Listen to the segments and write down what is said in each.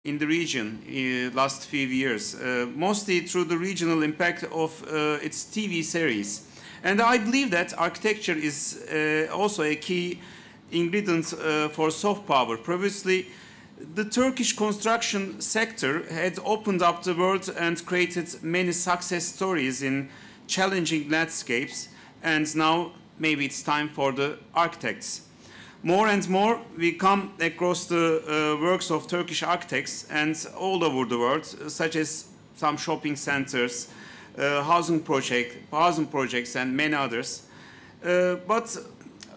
in the region last few years, mostly through the regional impact of its TV series. And I believe that architecture is also a key ingredient for soft power. Previously, the Turkish construction sector had opened up the world and created many success stories in challenging landscapes, and now maybe it's time for the architects. More and more we come across the works of Turkish architects and all over the world, such as some shopping centers, housing projects and many others. But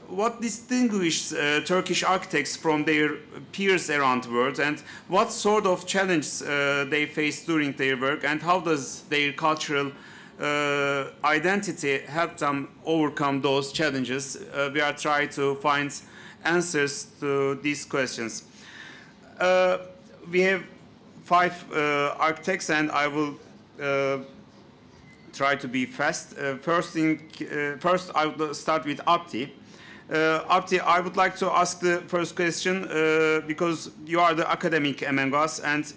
what distinguishes Turkish architects from their peers around the world, and what sort of challenges they face during their work, and how does their cultural identity help them overcome those challenges? We are trying to find answers to these questions. We have 5 architects, and I will try to be fast. First, I will start with Abdi. Abdi, I would like to ask the first question because you are the academic among us, and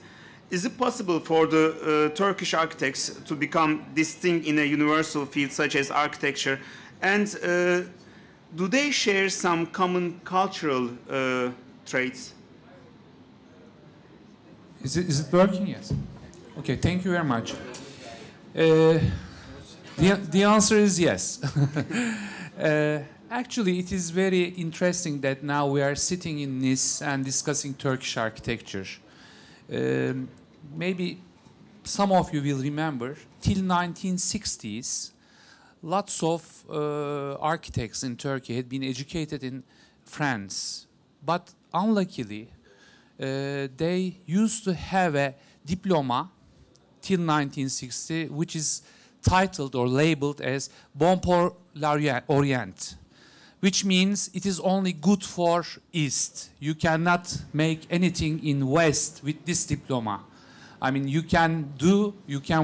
is it possible for the Turkish architects to become distinct in a universal field such as architecture? And do they share some common cultural traits? Is it working? Yes. Okay, thank you very much. The answer is yes. Actually, it is very interesting that now we are sitting in Nice and discussing Turkish architecture. Maybe some of you will remember, till 1960s, lots of architects in Turkey had been educated in France. But unluckily, they used to have a diploma till 1960, which is titled or labeled as Bon pour l'Orient, which means it is only good for East. You cannot make anything in West with this diploma. I mean, you can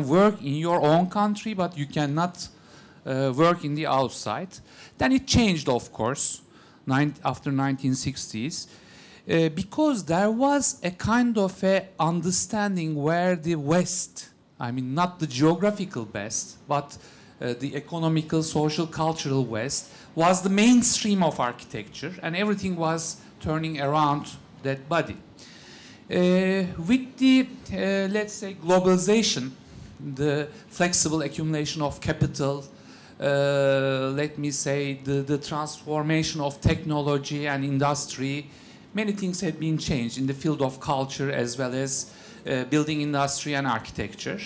work in your own country, but you cannot work in the outside. Then it changed, of course, after 1960s, because there was a kind of a understanding where the West, I mean, not the geographical West, but the economical, social, cultural West, was the mainstream of architecture, and everything was turning around that body. With the, let's say, globalization, the flexible accumulation of capital, let me say, the transformation of technology and industry, many things have been changed in the field of culture as well as building industry and architecture.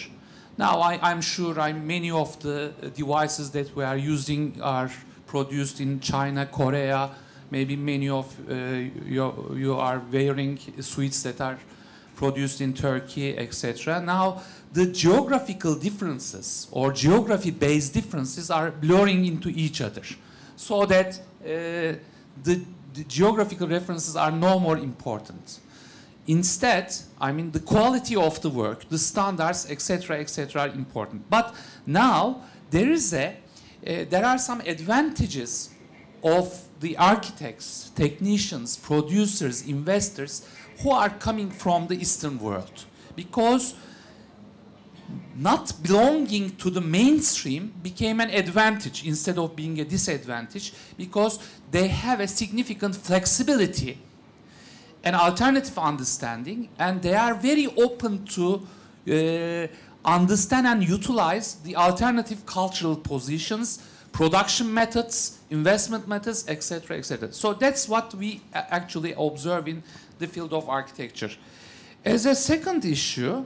Now, I'm sure many of the devices that we are using are produced in China, Korea. Maybe many of you are wearing suits that are produced in Turkey, etc. Now, the geographical differences or geography-based differences are blurring into each other, so that the geographical references are no more important. Instead, I mean, the quality of the work, the standards, etc., etc., are important. But now there are some advantages of the architects, technicians, producers, investors who are coming from the Eastern world, because not belonging to the mainstream became an advantage instead of being a disadvantage, because they have a significant flexibility, an alternative understanding, and they are very open to understand and utilize the alternative cultural positions, production methods, investment methods, etc., etc. So that's what we actually observe in the field of architecture. As a second issue,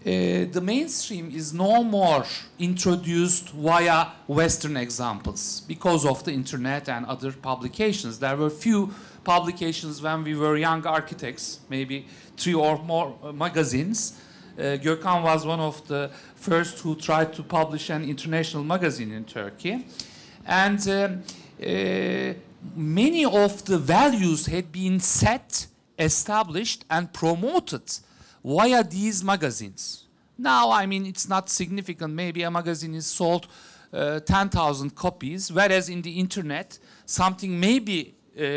the mainstream is no more introduced via Western examples because of the internet and other publications. There were few publications when we were young architects, maybe 3 or more magazines. Gökhan was one of the first who tried to publish an international magazine in Turkey. And many of the values had been set, established, and promoted via these magazines. Now, I mean, it's not significant. Maybe a magazine is sold 10,000 copies, whereas in the internet, something may be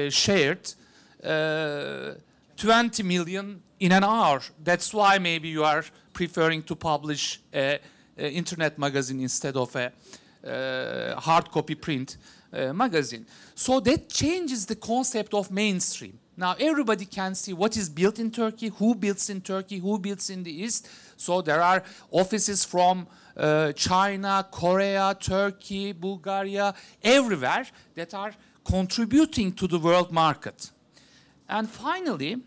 shared 20 million in an hour. That's why maybe you are preferring to publish a internet magazine instead of a hard copy print magazine. So that changes the concept of mainstream. Now everybody can see what is built in Turkey, who builds in Turkey, who builds in the East. So there are offices from China, Korea, Turkey, Bulgaria, everywhere that are contributing to the world market. And finally,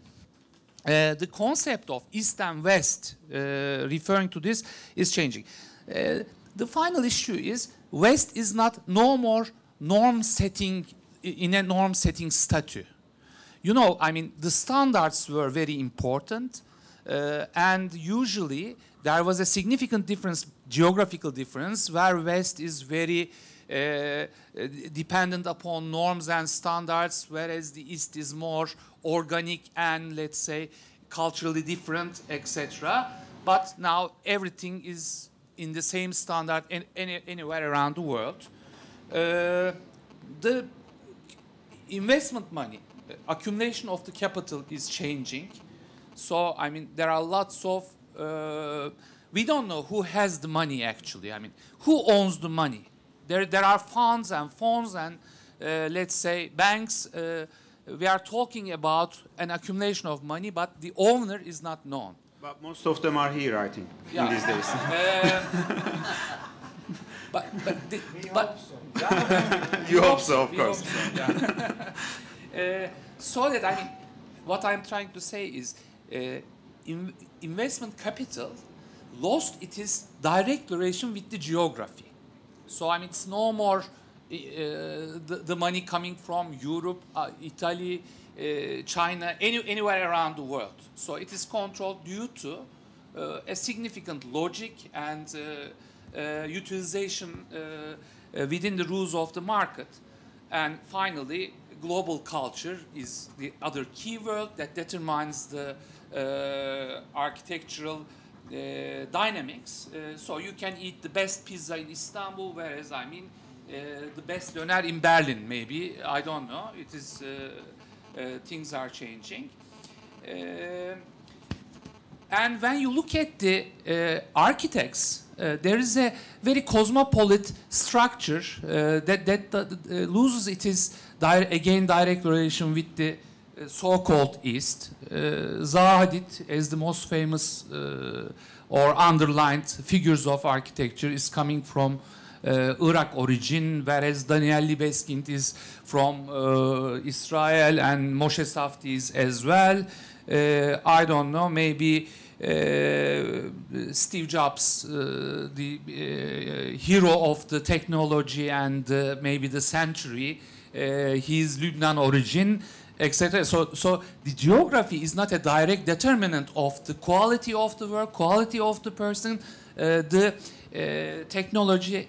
the concept of East and West, referring to this, is changing. The final issue is West is no more norm setting in a norm setting statute. You know, I mean, the standards were very important, and usually there was a significant difference, geographical difference, where West is very dependent upon norms and standards, whereas the East is more organic and, let's say, culturally different, etc. But now everything is in the same standard anywhere around the world. The investment money, accumulation of the capital is changing. So, I mean, there are lots of, we don't know who has the money actually. I mean, who owns the money? There are funds and let's say banks. We are talking about an accumulation of money, but the owner is not known. But most of them are here, I think, in these days. You hope so, of course. So that, I mean, what I'm trying to say is investment capital lost its direct relation with the geography. So, I mean, it's no more the money coming from Europe, Italy, China, anywhere around the world. So it is controlled due to a significant logic and utilization within the rules of the market. And finally, global culture is the other key word that determines the architectural dynamics. So you can eat the best pizza in Istanbul, whereas, I mean, the best döner in Berlin, maybe. I don't know. It is, things are changing. And when you look at the architects, there is a very cosmopolitan structure that loses its direct relation with the so-called East. Zaha Hadid, as the most famous or underlined figures of architecture, is coming from Iraq origin, whereas Daniel Libeskind is from Israel and Moshe Safdie is as well. I don't know, maybe Steve Jobs, the hero of the technology and maybe the century, his Lebanon origin, etc. So the geography is not a direct determinant of the quality of the work, quality of the person, the technology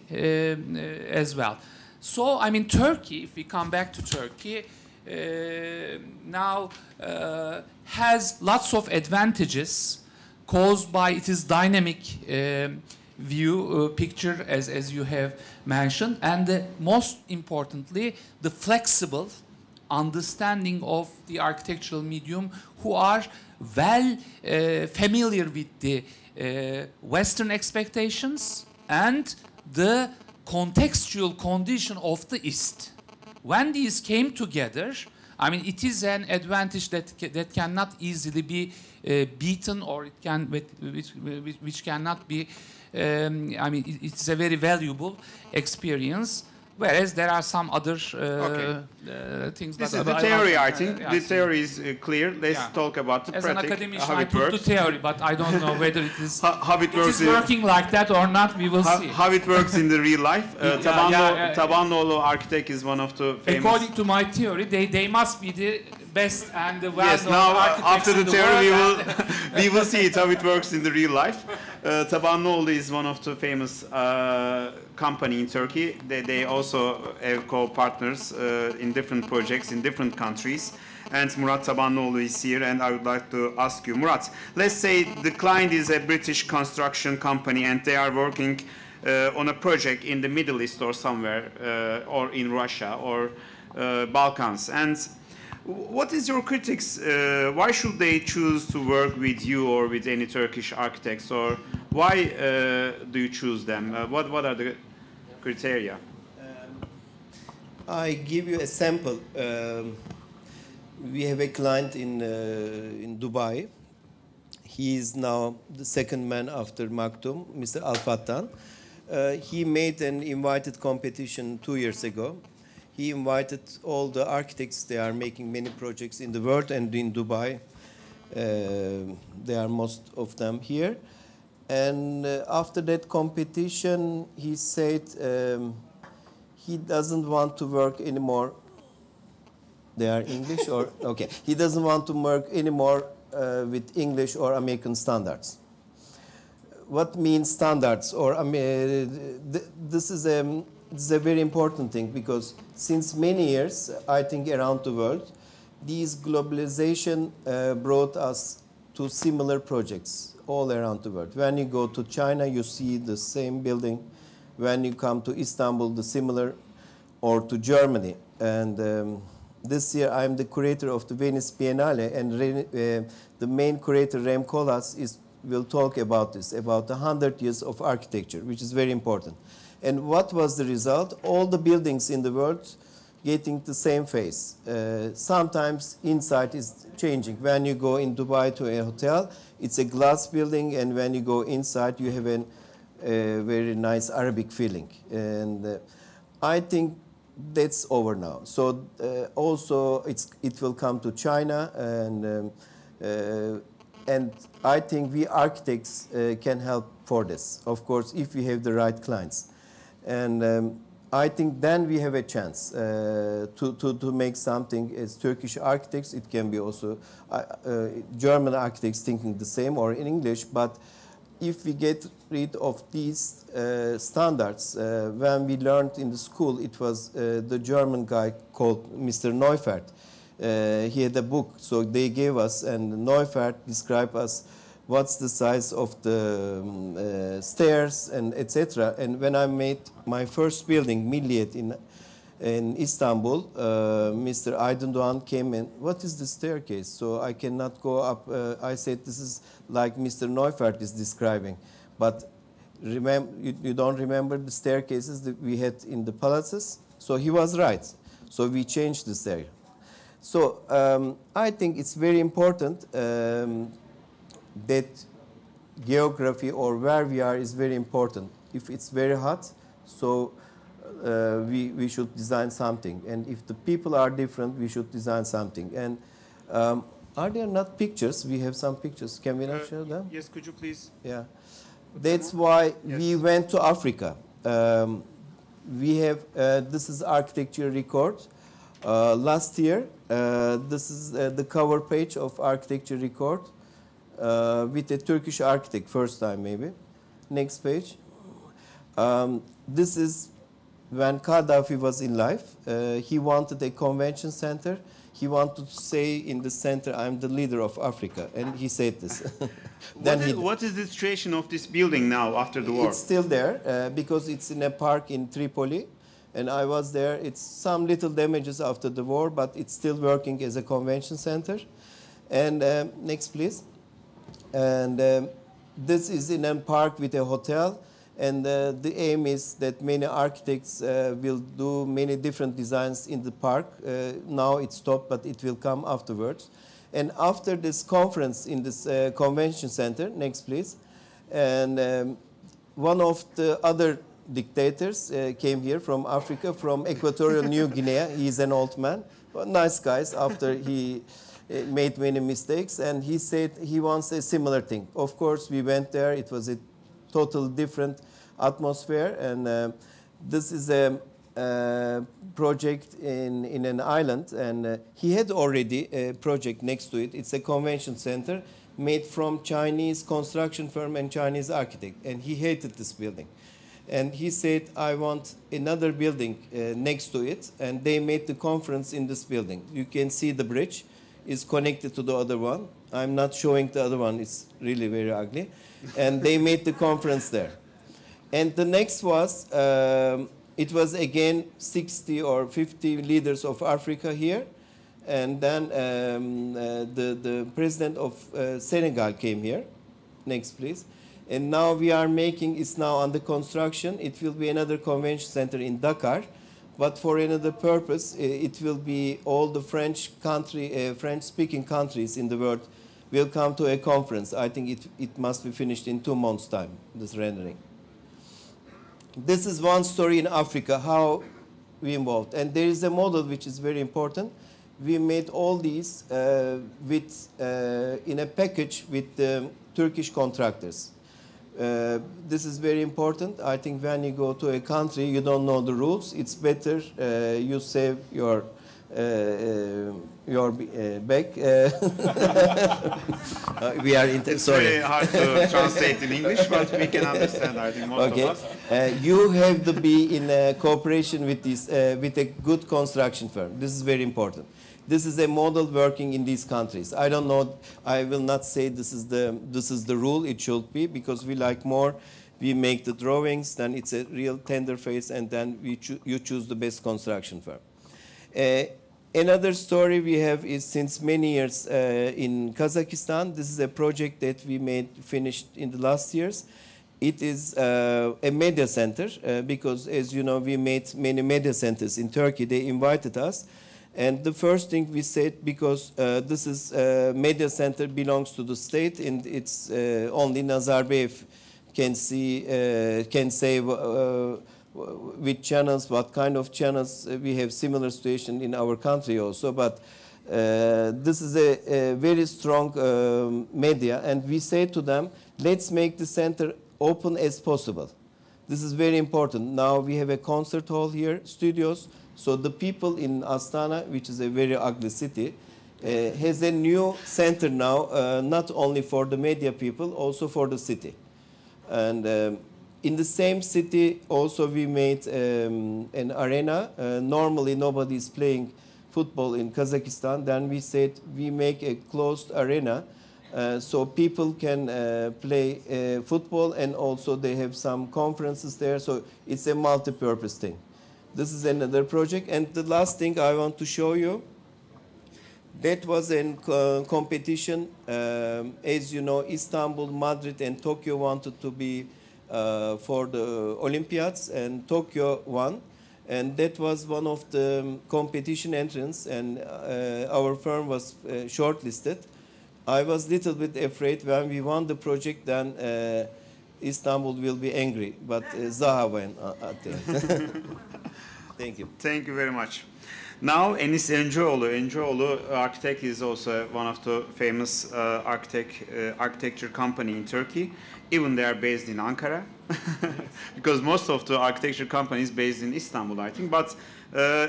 as well. So, I mean, Turkey, if we come back to Turkey, now has lots of advantages caused by its dynamic picture, as you have mentioned, and most importantly, the flexible understanding of the architectural medium, who are well familiar with the Western expectations and the contextual condition of the East. When these came together, I mean, it is an advantage that cannot easily be beaten, or it can, which cannot be. I mean, it's a very valuable experience. Whereas there are some other things. This is the theory, I think. The theory is clear. Let's talk about the practice. As an academician, I put the theory, but I don't know whether it is, how it works working like that or not. We will see. How it works in the real life. Tabanlıoğlu architect is one of the famous. According to my theory, they must be the best and the well-known yes, now architects after the in theory, world. we will see it how it works in the real life. Tabanlıoğlu is one of the famous company in Turkey. They also have co-partners in different projects in different countries. And Murat Tabanlıoğlu is here, and I would like to ask you, Murat, let's say the client is a British construction company and they are working on a project in the Middle East or somewhere, or in Russia or Balkans. And What is your critics? Why should they choose to work with you or with any Turkish architects, or why do you choose them? What are the criteria? I give you a sample. We have a client in Dubai. He is now the second man after Maktoum, Mr. Al-Fattan. He made an invited competition 2 years ago. He invited all the architects. They are making many projects in the world and in Dubai. They are most of them here. And after that competition, he said he doesn't want to work anymore. They are English or okay. He doesn't want to work anymore with English or American standards. What means standards? Or this is a very important thing, because since many years, I think around the world, these globalization brought us to similar projects all around the world. When you go to China, you see the same building. When you come to Istanbul, the similar, or to Germany. And this year, I'm the curator of the Venice Biennale, and the main curator, Rem Koolhaas, will talk about this, about 100 years of architecture, which is very important. And what was the result? All the buildings in the world getting the same face. Sometimes inside is changing. When you go in Dubai to a hotel, it's a glass building, and when you go inside, you have a very nice Arabic feeling. And I think that's over now. So also it will come to China, and I think we architects can help for this, of course, if we have the right clients. And I think then we have a chance to make something as Turkish architects. It can be also German architects thinking the same, or in English. But if we get rid of these standards, when we learned in the school, it was the German guy called Mr. Neufert. He had a book, so they gave us, and Neufert described us what's the size of the stairs and etc. And when I made my first building, Milliyet, in Istanbul, Mr. Aydın Doğan came in. What is the staircase? So I cannot go up. I said, this is like Mr. Neufert is describing. But remember, you don't remember the staircases that we had in the palaces? So he was right. So we changed the stair. So I think it's very important that geography, or where we are, is very important. If it's very hot, so we should design something. And if the people are different, we should design something. And are there not pictures? We have some pictures. Can we not show them? Yes, could you please? Yeah. That's why we went to Africa. We have, this is architecture record. Last year, this is the cover page of architecture record with a Turkish architect, first time maybe. Next page. This is when Gaddafi was in life. He wanted a convention center. He wanted to say in the center, I'm the leader of Africa. And he said this. What is the situation of this building now after the war? It's still there because it's in a park in Tripoli. And I was there. It's some little damages after the war, but it's still working as a convention center. And next, please. And this is in a park with a hotel. And the aim is that many architects will do many different designs in the park. Now it's stopped, but it will come afterwards. And after this conference in this convention center, next please, and one of the other dictators came here from Africa, from Equatorial New Guinea. He's an old man, but nice guys after he made many mistakes. And he said he wants a similar thing. Of course, we went there. It was a total different atmosphere. And this is a project in an island. And he had already a project next to it. It's a convention center made from Chinese construction firm and Chinese architect. And he hated this building. And he said, I want another building next to it. And they made the conference in this building. You can see the bridge is connected to the other one. I'm not showing the other one. It's really very ugly. And they made the conference there. And the next was, it was again 60 or 50 leaders of Africa here. And then the president of Senegal came here. Next, please. And now we are making, it's now under construction. It will be another convention center in Dakar, but for another purpose. It will be all the French-speaking countries in the world will come to a conference. I think it must be finished in 2 months' time, this rendering. This is one story in Africa, how we involved. And there is a model which is very important. We made all these in a package with the Turkish contractors. This is very important. I think when you go to a country, you don't know the rules. It's better you save your back. We are sorry. It's very hard to translate in English, but we can understand. I think most of us. You have to be in cooperation with this with a good construction firm. This is very important. This is a model working in these countries. I don't know. I will not say this is the rule. It should be, because we like more. We make the drawings, then it's a real tender phase, and then you choose the best construction firm. Another story we have is since many years in Kazakhstan. This is a project that we finished in the last years. It is a media center because, as you know, we made many media centers in Turkey. They invited us. And the first thing we said, because this is media center belongs to the state, and it's only Nazarbayev can say which channels, what kind of channels. We have similar situation in our country also, but this is a very strong media, and we say to them, let's make the center open as possible. This is very important. Now we have a concert hall here, studios. So the people in Astana, which is a very ugly city, has a new center now, not only for the media people, also for the city. And in the same city, also we made an arena. Normally, nobody is playing football in Kazakhstan. Then we said we make a closed arena so people can play football, and also they have some conferences there. So it's a multi-purpose thing. This is another project. And the last thing I want to show you, that was a competition. As you know, Istanbul, Madrid, and Tokyo wanted to be for the Olympiads, and Tokyo won. And that was one of the competition entrants, and our firm was shortlisted. I was a little bit afraid when we won the project, then Istanbul will be angry, but Zaha won at the end. Thank you. Thank you very much. Now, Enis Öncüoğlu. Öncüoğlu architect is also one of the famous architecture company in Turkey. Even they are based in Ankara, because most of the architecture companies based in Istanbul, I think. But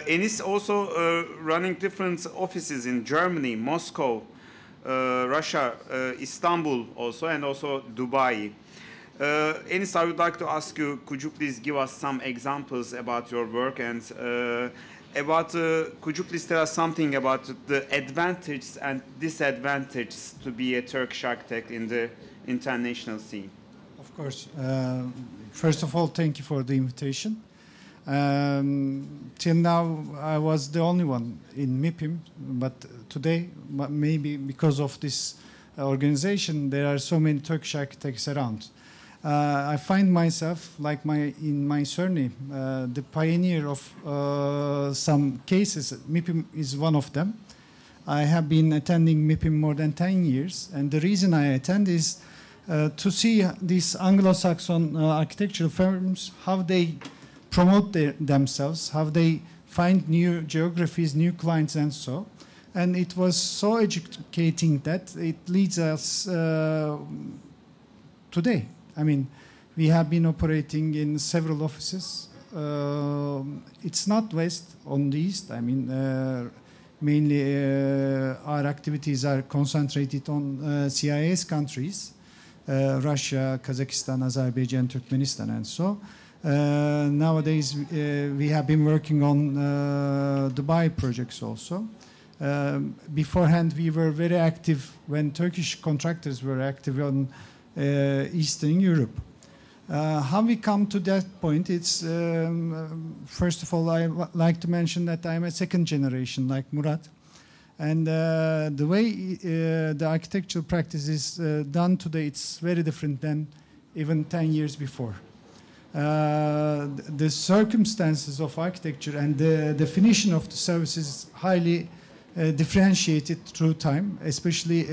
Enis also running different offices in Germany, Moscow, Russia, Istanbul also, and also Dubai. Enis, I would like to ask you, could you please give us some examples about your work, and could you please tell us something about the advantages and disadvantages to be a Turkish architect in the international scene? Of course. First of all, thank you for the invitation. Till now, I was the only one in MİPİM, but today, maybe because of this organization, there are so many Turkish architects around. I find myself, like in my surname, the pioneer of some cases. MİPİM is one of them. I have been attending MİPİM more than 10 years, and the reason I attend is to see these Anglo-Saxon architectural firms, how they promote themselves, how they find new geographies, new clients, and so. And it was so educating that it leads us today. I mean, we have been operating in several offices. It's not west on the east. I mean, mainly our activities are concentrated on CIS countries, Russia, Kazakhstan, Azerbaijan, Turkmenistan, and so. Nowadays, we have been working on Dubai projects also. Beforehand, we were very active when Turkish contractors were active on Eastern Europe. How we come to that point, it's first of all, I like to mention that I'm a second generation like Murat. And the way the architectural practice is done today, it's very different than even 10 years before. The circumstances of architecture and the definition of the services is highly differentiated through time, especially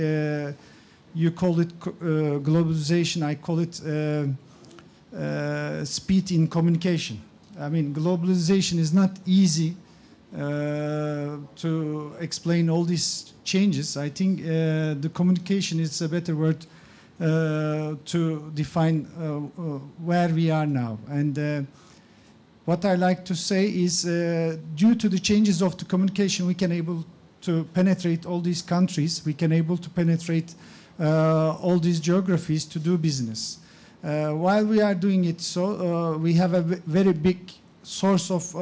you call it globalization, I call it speed in communication. I mean, globalization is not easy to explain all these changes. I think the communication is a better word to define where we are now. And what I like to say is due to the changes of the communication, we can able to penetrate all these countries. We can able to penetrate all these geographies to do business. While we are doing it, so we have a very big source of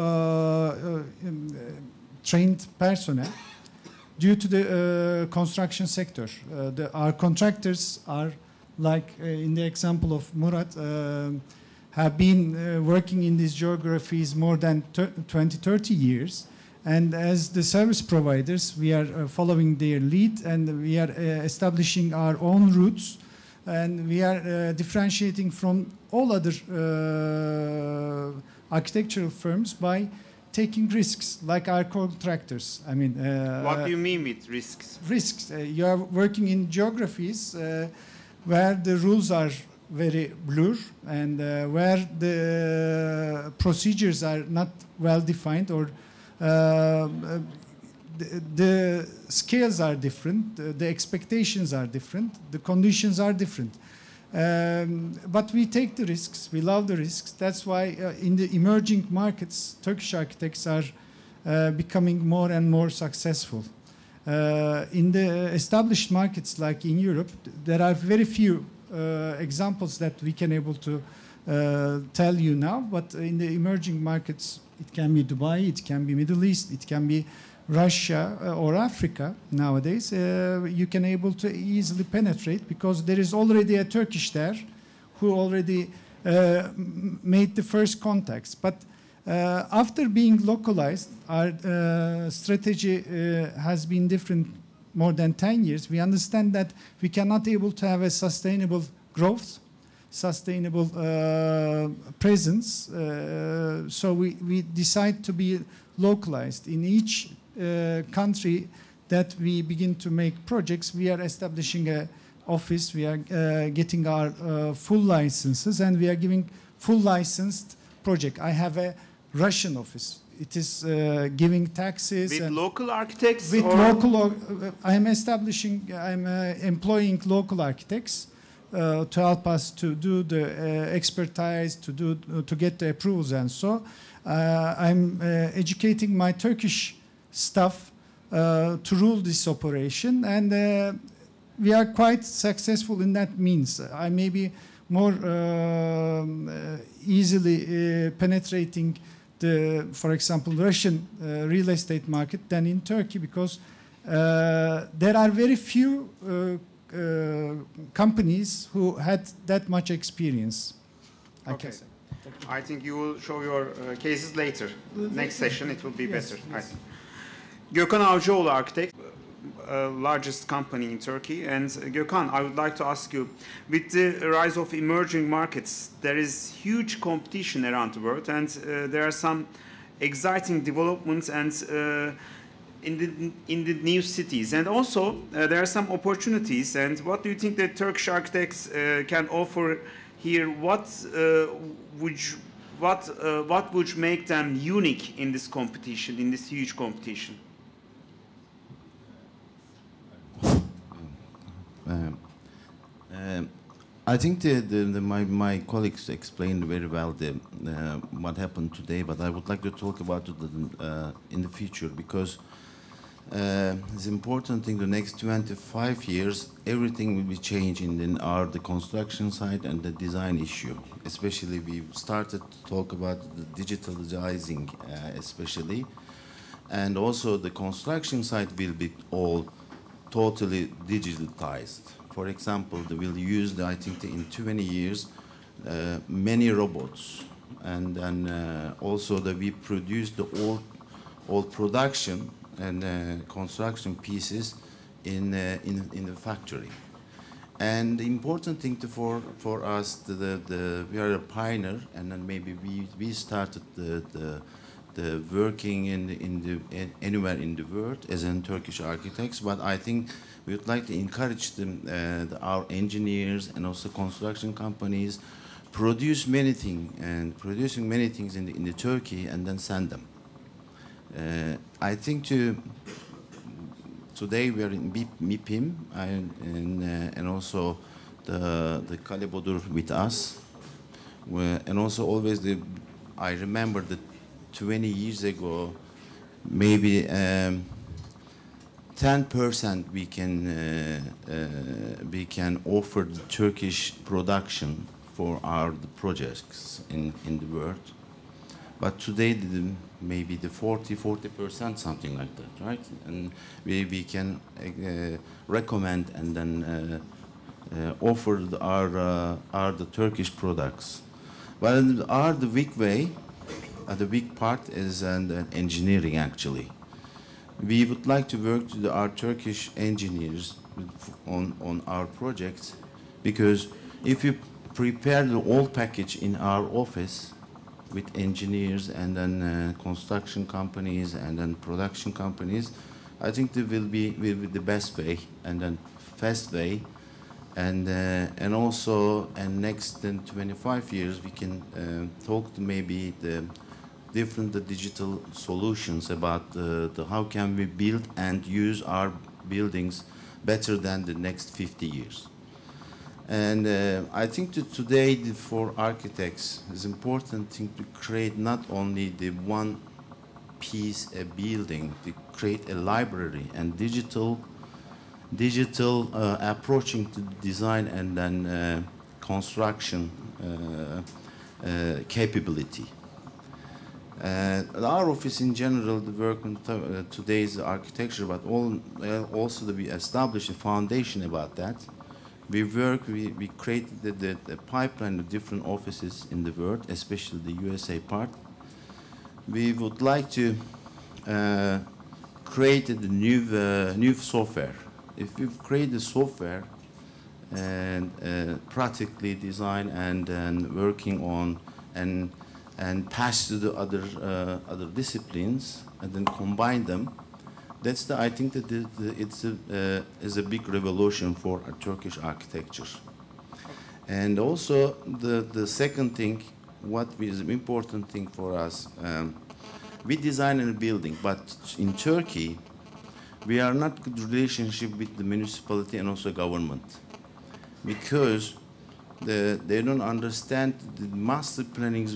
trained personnel due to the construction sector. Our contractors are, like in the example of Murat, have been working in these geographies more than 20, 30 years. And as the service providers, we are following their lead, and we are establishing our own routes, and we are differentiating from all other architectural firms by taking risks, like our contractors. I mean, what do you mean with risks? Risks. You are working in geographies where the rules are very blur, and where the procedures are not well defined, or the scales are different, the expectations are different, the conditions are different. But we take the risks, we love the risks. That's why in the emerging markets, Turkish architects are becoming more and more successful. In the established markets, like in Europe, there are very few examples that we can able to tell you now, but in the emerging markets, it can be Dubai, it can be Middle East, it can be Russia or Africa nowadays. You can able to easily penetrate because there is already a Turkish there who already made the first contacts. But after being localized, our strategy has been different more than 10 years. We understand that we cannot able to have a sustainable growth, sustainable presence. So we decide to be localized. In each country that we begin to make projects, we are establishing an office, we are getting our full licenses, and we are giving full licensed project. I have a Russian office. It is giving taxes. With local architects? With local, I'm employing local architects to help us to do the expertise, to get the approvals, and so I'm educating my Turkish staff to rule this operation, and we are quite successful in that means. I may be more easily penetrating the, for example, Russian real estate market than in Turkey, because there are very few companies who had that much experience. Okay. I think you will show your cases later. Next session it will be better. Yes. Gökhan Avcıoğlu architect, largest company in Turkey. And Gökhan, I would like to ask you, with the rise of emerging markets, there is huge competition around the world, and there are some exciting developments and in the new cities, and also there are some opportunities. And what do you think that Turkish architects can offer here? What would make them unique in this competition, in this huge competition? I think my colleagues explained very well what happened today, but I would like to talk about it in the future, because it's important in the next 25 years, everything will be changing in the construction side and the design issue. Especially we started to talk about the digitalizing, especially, and also the construction side will be all totally digitalized. For example, they will use, I think, in 20 years, many robots, and then also that we produce the all production and construction pieces in the factory. And the important thing for us, we are a pioneer, and then maybe we started the working anywhere in the world as in Turkish architects. But I think we would like to encourage our engineers and also construction companies producing many things in the Turkey and then send them. I think today we are in MİPİM and also the Kalebodur'la with us, and also always I remember that 20 years ago, maybe 10% we can offer the Turkish production for our projects in the world. But today, maybe the 40%, something like that, right? And we can recommend and then offer the Turkish products. But the weak way, the weak part is engineering actually. We would like to work with our Turkish engineers on our projects, because if you prepare the whole package in our office with engineers and then construction companies and then production companies, I think that will be the best way and then fast way, and also next 25 years we can talk to maybe the different digital solutions about how can we build and use our buildings better than the next 50 years. And I think that today for architects it's important thing to create not only the one piece a building, to create a library and digital approaching to design and then construction capability. Our office in general, the work on today's architecture, but also that we established a foundation about that. We created the pipeline of different offices in the world, especially the USA part. We would like to create the new software. If we create the software and practically design and working on and pass to the other disciplines and then combine them, I think that it's a big revolution for Turkish architecture. And also the second thing, what is an important thing for us, we design a building, but in Turkey we are not good relationship with the municipality and also government, because they don't understand the master planning is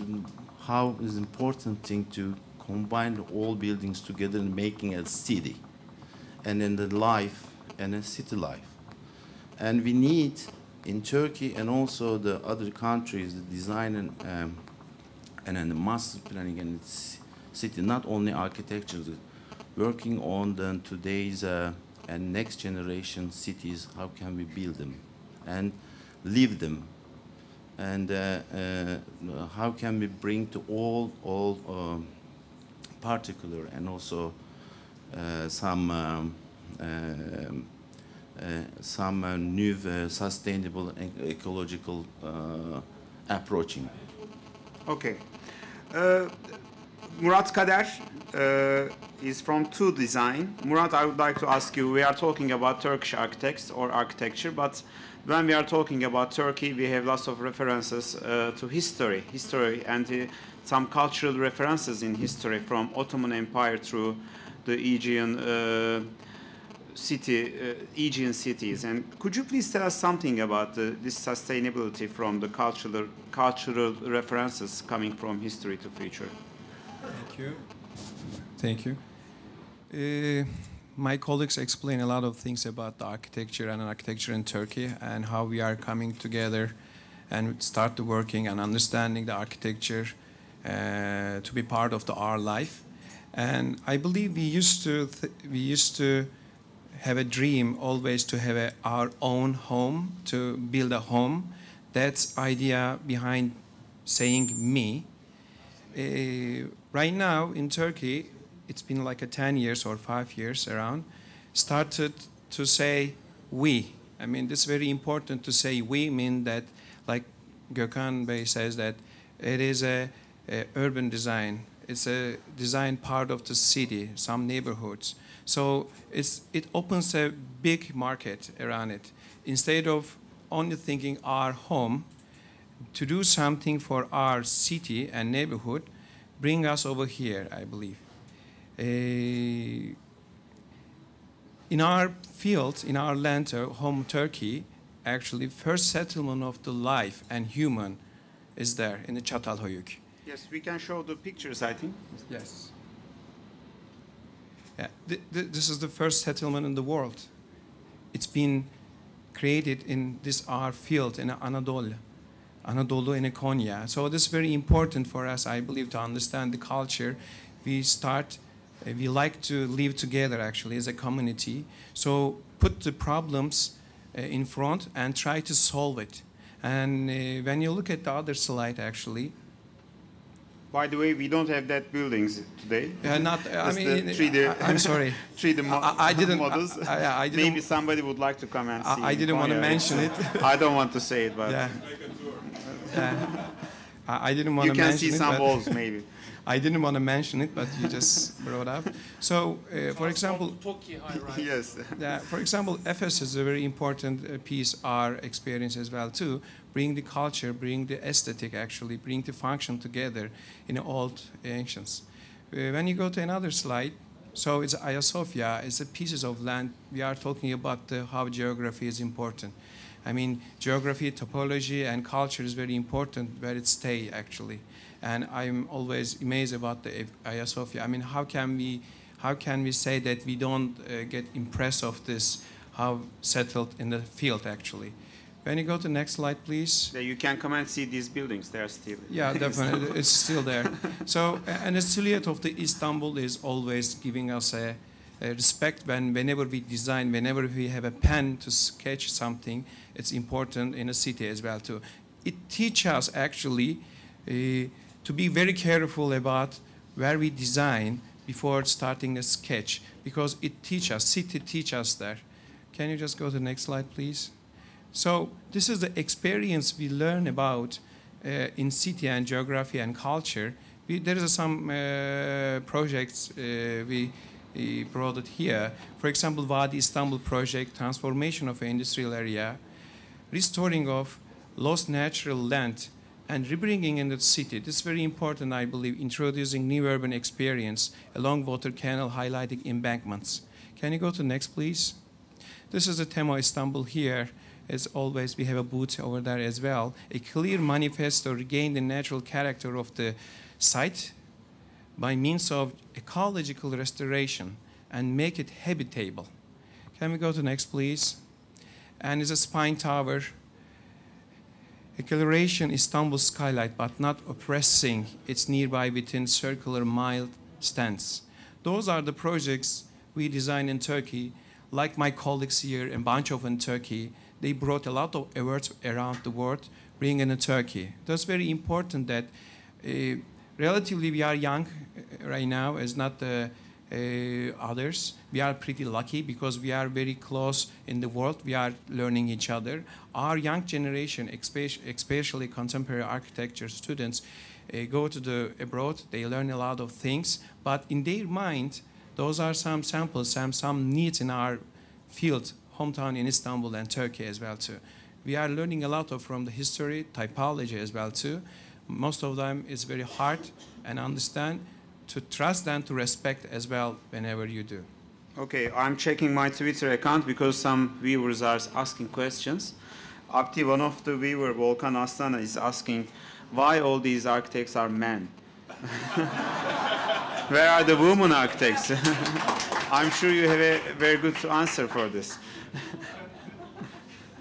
how is important thing to combine all buildings together and making a city, and then the life and a city life. And we need in Turkey and also the other countries the design and then the master planning and city, not only architecture, working on today's and next generation cities. How can we build them and live them? And how can we bring to all particular and also some new sustainable ecological approaching. Okay. Murat, Kader is from Two Design. Murat, I would like to ask you, we are talking about Turkish architects or architecture, but when we are talking about Turkey, we have lots of references to history and some cultural references in history from Ottoman Empire through the Aegean Aegean cities. And could you please tell us something about this sustainability from the cultural references coming from history to future? Thank you. My colleagues explain a lot of things about the architecture and architecture in Turkey and how we are coming together and start working and understanding the architecture to be part of our life. And I believe we used to have a dream always to have our own home, to build a home. That's idea behind saying me. Right now in Turkey, it's been like a 10 years or 5 years around, started to say we. I mean, this is very important to say we, mean that, like Gökhan Bey says, that it is a urban design. It's a design part of the city, some neighborhoods. So it opens a big market around it. Instead of only thinking our home, to do something for our city and neighborhood, bring us over here, I believe. In our field, in our land, home Turkey, actually first settlement of the life and human is there in the Çatalhöyük. Yes, we can show the pictures, I think. Yes. Yeah, this is the first settlement in the world. It's been created in this our field in Anadolu in Konya. So this is very important for us, I believe, to understand the culture. We like to live together actually as a community. So put the problems in front and try to solve it. And when you look at the other slide actually. By the way, we don't have that buildings today. I mean, 3D, I'm sorry. 3D I didn't, models. I didn't. Maybe somebody would like to come and see. I didn't want to mention it. I don't want to say it, but yeah. I didn't want to mention it. You can see some walls, maybe. I didn't want to mention it, but you just brought up. So, for example, yes. For example, Efes is a very important piece, our experience as well too. Bring the culture, bring the aesthetic, actually, bring the function together in old ancients. When you go to another slide, so it's Ayasofya, it's a pieces of land. We are talking about how geography is important. I mean, geography, topology, and culture is very important where it stays actually. And I'm always amazed about the Ayasofya. I mean, how can we say that we don't get impressed of this, how settled in the field actually? When you go to the next slide, please. Yeah, you can come and see these buildings. They are still. Yeah, definitely, it's still there. So, and the silhouette of the Istanbul is always giving us a respect whenever we design, whenever we have a pen to sketch something, it's important in a city as well too. It teaches us actually to be very careful about where we design before starting a sketch, because it teaches us, city teaches us there. Can you just go to the next slide, please? So this is the experience we learn about in city and geography and culture. There is some projects we brought it here. For example, Vadi Istanbul project, transformation of an industrial area, restoring of lost natural land, and rebringing in the city. This is very important, I believe, introducing new urban experience along water canal, highlighting embankments. Can you go to the next, please? This is the Tema Istanbul here. As always, we have a booth over there as well. A clear manifesto regain the natural character of the site by means of ecological restoration and make it habitable. Can we go to the next, please? And it's a spine tower. Acceleration Istanbul skylight, but not oppressing its nearby within circular mild stance. Those are the projects we design in Turkey. Like my colleagues here, a bunch of in Turkey, they brought a lot of awards around the world, bringing in Turkey. That's very important that relatively we are young right now, as not the others. We are pretty lucky because we are very close in the world. We are learning each other. Our young generation, especially contemporary architecture students, go to the abroad. They learn a lot of things, but in their mind, those are some samples, some needs in our field, hometown in Istanbul and Turkey as well too. We are learning a lot from the history, typology as well too. Most of them is very hard and understand, to trust and to respect as well whenever you do. Okay, I'm checking my Twitter account because some viewers are asking questions. Abdi, one of the viewers, Volkan Aslan, is asking why all these architects are men. Where are the women architects? I'm sure you have a very good answer for this.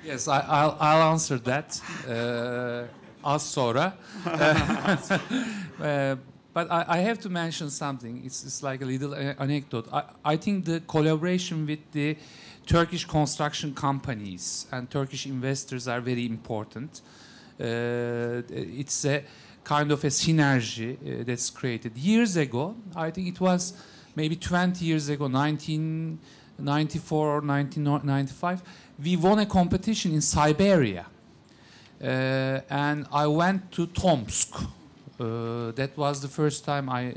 Yes, I'll answer that az sonra. But I have to mention something. It's like a little anecdote. I think the collaboration with the Turkish construction companies and Turkish investors are very important. It's a kind of a synergy that's created. Years ago, I think it was maybe 20 years ago, 1994 or 1995, we won a competition in Siberia. And I went to Tomsk. That was the first time I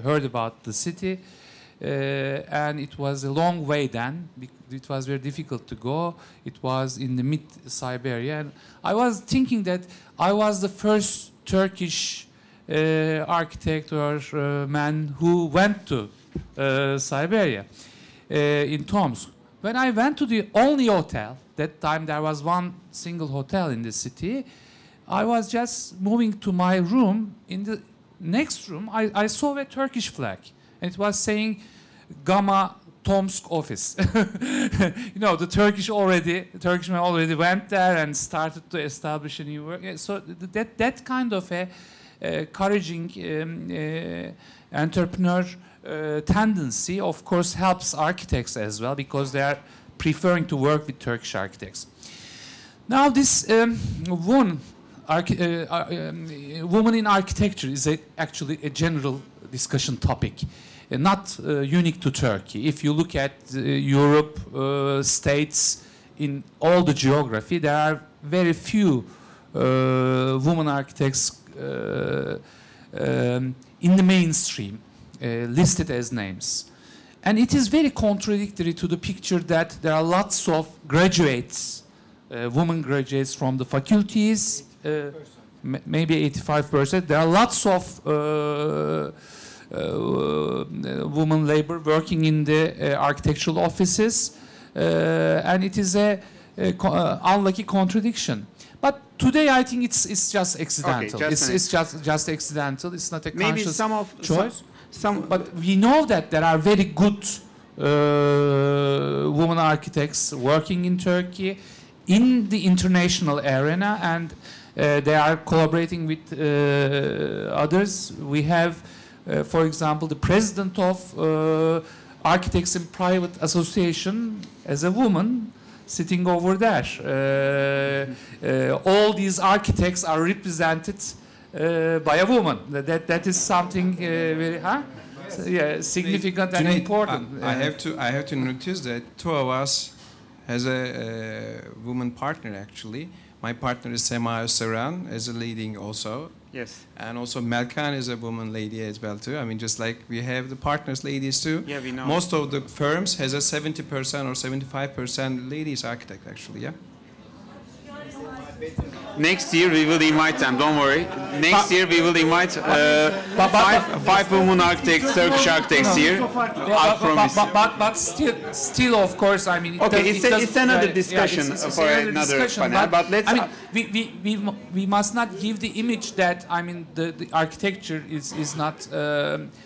heard about the city. And it was a long way then. It was very difficult to go. It was in the mid-Siberia. And I was thinking that I was the first Turkish architect or man who went to Siberia in Tomsk. When I went to the only hotel, that time there was one single hotel in the city, I was just moving to my room. In the next room, I saw a Turkish flag. And it was saying Gamma Tomsk office. You know, the Turkishman already went there and started to establish a new work. So that kind of a encouraging entrepreneur tendency, of course, helps architects as well, because they are preferring to work with Turkish architects. Now, this woman in architecture is actually a general discussion topic, not unique to Turkey. If you look at Europe, states, in all the geography, there are very few women architects in the mainstream listed as names. And it is very contradictory to the picture that there are lots of graduates, women graduates from the faculties, maybe 85%. There are lots of women labor working in the architectural offices, and it is a unlucky contradiction. But today, I think it's just accidental. Okay, it's just accidental. It's not a conscious choice. But we know that there are very good women architects working in Turkey in the international arena, and they are collaborating with others. We have, for example, the president of Architects in Private Association as a woman sitting over there. All these architects are represented by a woman. That is something very significant and Cüneyt, important. I have to notice that two of us has a woman partner actually. My partner is Sema Özsaran as a leading also. yes. And also Melkan is a woman lady as well too. I mean, just like we have the partners ladies too. Yeah, we know. Most of the firms has a 70% or 75% ladies architect actually, yeah. Next year we will invite them. Don't worry. Next year we will invite five women architects, Turkish architects here. I promise. But still, of course, I mean. Okay, it's another discussion for another panel. But let's. I mean, we must not give the image that, I mean, the architecture is not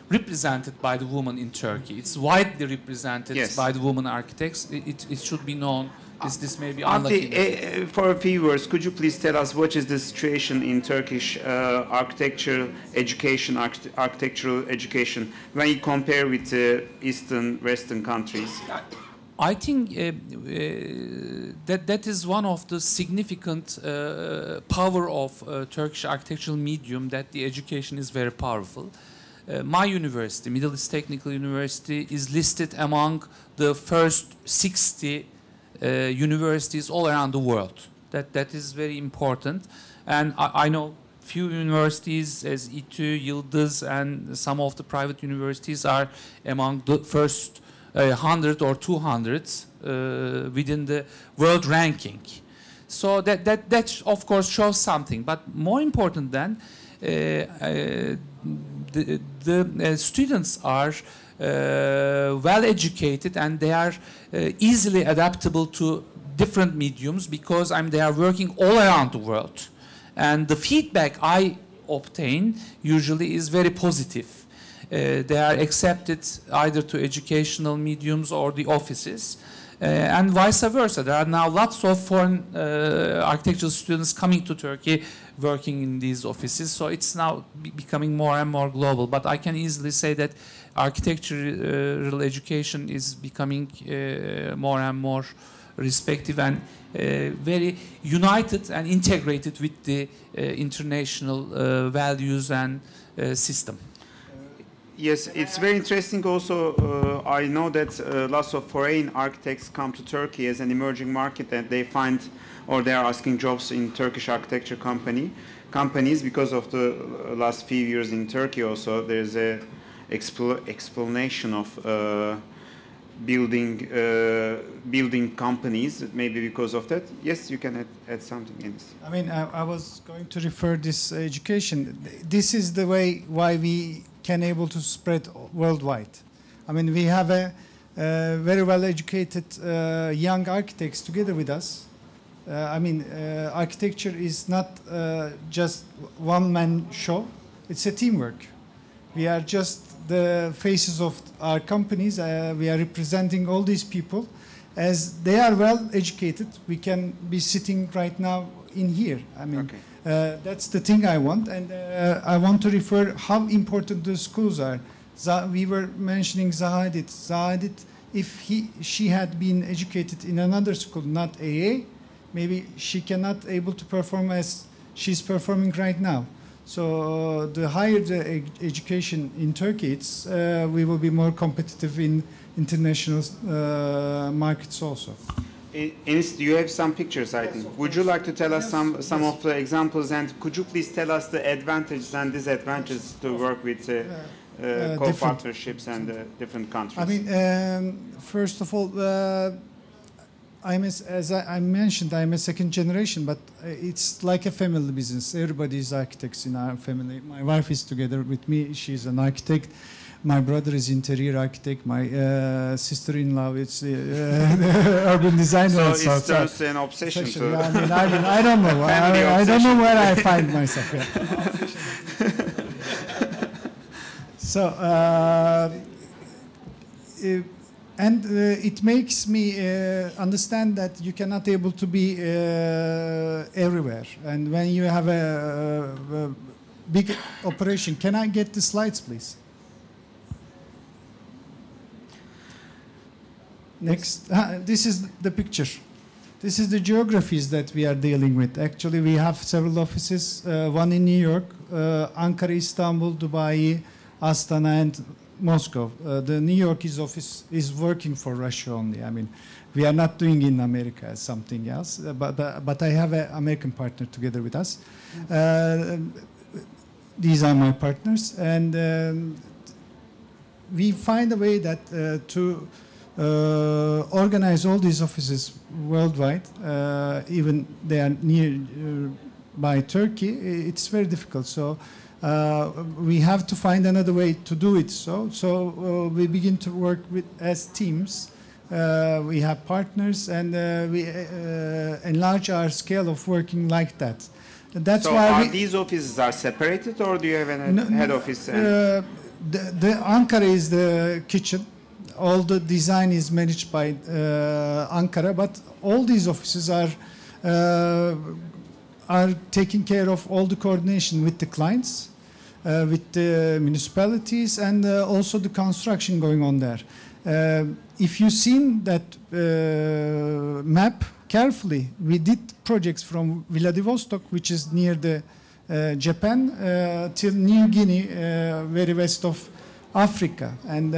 represented by the woman in Turkey. It's widely represented by the women architects. It should be known. This may be unlucky. Abdi, for a few words, could you please tell us what is the situation in Turkish architectural education when you compare with Eastern, Western countries? I think that is one of the significant power of Turkish architectural medium, that the education is very powerful. My university, Middle East Technical University, is listed among the first 60 universities all around the world. That is very important, and I know few universities as İTÜ, Yıldız, and some of the private universities are among the first 100 or 200 within the world ranking. So that of course shows something. But more important than the students are well educated, and they are easily adaptable to different mediums, because they are working all around the world, and the feedback I obtain usually is very positive. They are accepted either to educational mediums or the offices, and vice versa. There are now lots of foreign architectural students coming to Turkey working in these offices, so it's now becoming more and more global. But I can easily say that architectural education is becoming more and more respective and very united and integrated with the international values and system. Yes, it's very interesting also. I know that lots of foreign architects come to Turkey as an emerging market, and they find, or they are asking jobs in Turkish architecture companies because of the last few years in Turkey also. There's a explanation of building companies, maybe because of that. Yes, you can add something, Enis. I mean, I was going to refer this education. This is the way why we can able to spread worldwide. I mean, we have a very well-educated young architects together with us. I mean, architecture is not just one-man show. It's a teamwork. We are just the faces of our companies. We are representing all these people. As they are well educated, we can be sitting right now in here. I mean, Okay. That's the thing I want. And I want to refer how important the schools are. We were mentioning Zahadit. Zahadit, if she had been educated in another school, not AA, maybe she cannot able to perform as she's performing right now. So the higher the education in Turkey, it's we will be more competitive in international markets also. Enis, do you have some pictures, I think? Would you like to tell us some of the examples, and could you please tell us the advantages and disadvantages to work with co-partnerships and different countries? I mean, first of all, as I mentioned, I'm a second generation, but it's like a family business. Everybody is architects in our family. My wife is together with me. She's an architect. My brother is interior architect. My sister-in-law is urban designer. So it turns to an obsession. I mean, I don't know. I don't know where I find myself. Yeah. So, and it makes me understand that you cannot able to be everywhere. And when you have a big operation, can I get the slides, please? Next, this is the picture. This is the geographies that we are dealing with. Actually, we have several offices, one in New York, Ankara, Istanbul, Dubai, Astana, and Moscow. The New York office is working for Russia only. I mean, we are not doing in America as something else, but I have an American partner together with us. These are my partners, and we find a way that to organize all these offices worldwide, even they are near by Turkey, it's very difficult. So we have to find another way to do it. So we begin to work with as teams. We have partners, and we enlarge our scale of working like that. And that's so why are these offices are separated, or do you have a head office? The Ankara is the kitchen. All the design is managed by Ankara, but all these offices are taking care of all the coordination with the clients, with the municipalities, and also the construction going on there. If you've seen that map carefully, we did projects from Vladivostok, which is near the Japan, till New Guinea, very west of Africa, and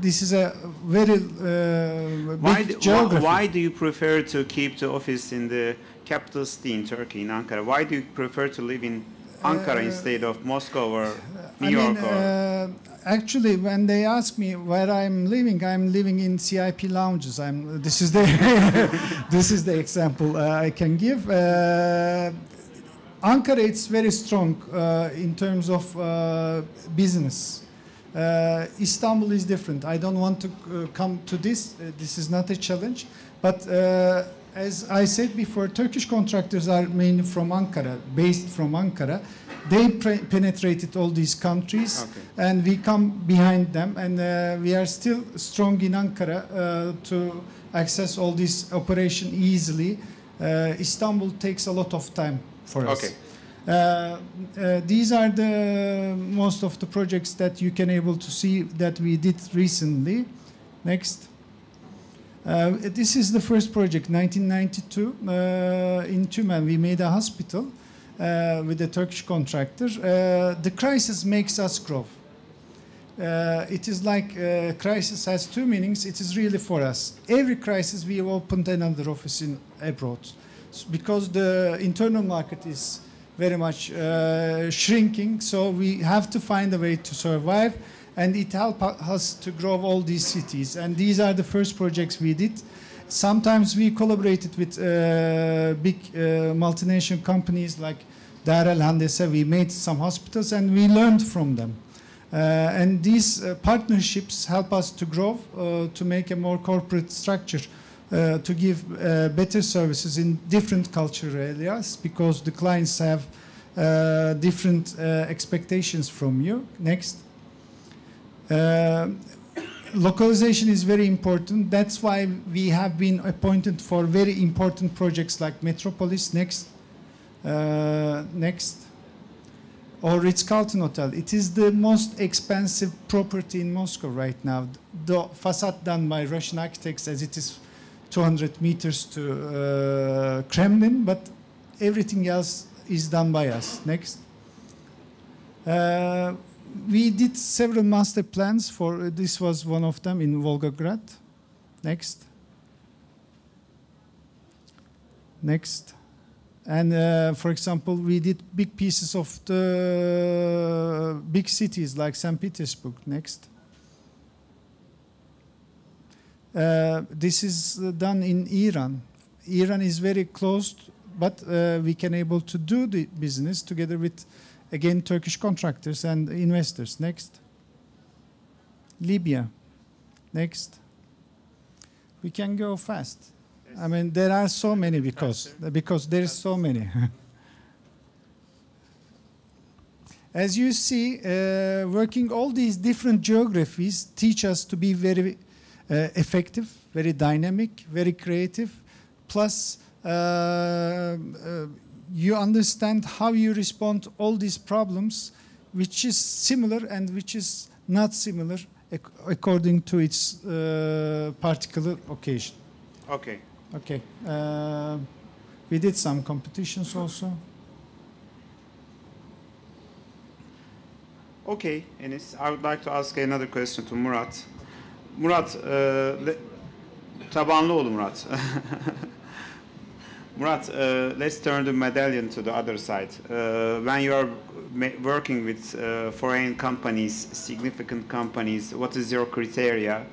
this is a very big geography. Why do you prefer to keep the office in the capital city in Turkey, in Ankara? Why do you prefer to live in Ankara instead of Moscow or New York? Actually, when they ask me where I'm living in CIP lounges. This is the this is the example I can give. Ankara, it's very strong in terms of business. Istanbul is different. I don't want to come to this. This is not a challenge. But as I said before, Turkish contractors are mainly from Ankara, based from Ankara. They penetrated all these countries, and we come behind them. And we are still strong in Ankara to access all this operation easily. Istanbul takes a lot of time for us. These are the most of the projects that you can able to see that we did recently. Next. This is the first project, 1992. In Tumen, we made a hospital with a Turkish contractor. The crisis makes us grow. It is like crisis has two meanings. It is really for us. Every crisis we have opened another office in abroad, because the internal market is very much shrinking. So we have to find a way to survive, and it helps us to grow all these cities. And these are the first projects we did. Sometimes we collaborated with big multinational companies like Dar El Handese. We made some hospitals and we learned from them. And these partnerships help us to grow, to make a more corporate structure, to give better services in different cultural areas, because the clients have different expectations from you. Next. Localization is very important. That's why we have been appointed for very important projects like Metropolis. Next. Next. Or Ritz-Carlton Hotel. It is the most expensive property in Moscow right now. The facade done by Russian architects, as it is 200 meters to Kremlin, but everything else is done by us. Next. We did several master plans for, this was one of them in Volgograd. Next. Next. And for example, we did big pieces of the big cities like St. Petersburg. Next. This is done in Iran. Iran is very closed, but we can able to do the business together with, again, Turkish contractors and investors. Next. Libya. Next. We can go fast. I mean, there are so many because there is so many. As you see, working all these different geographies teach us to be very effective, very dynamic, very creative. Plus, you understand how you respond to all these problems, which is similar and which is not similar according to its particular occasion. Okay. Okay. We did some competitions also. Okay, Enis, I would like to ask another question to Murat. Murat, Tabanlıoğlu Murat. Murat, let's turn the medallion to the other side. When you are working with foreign companies, significant companies, what is your criteria?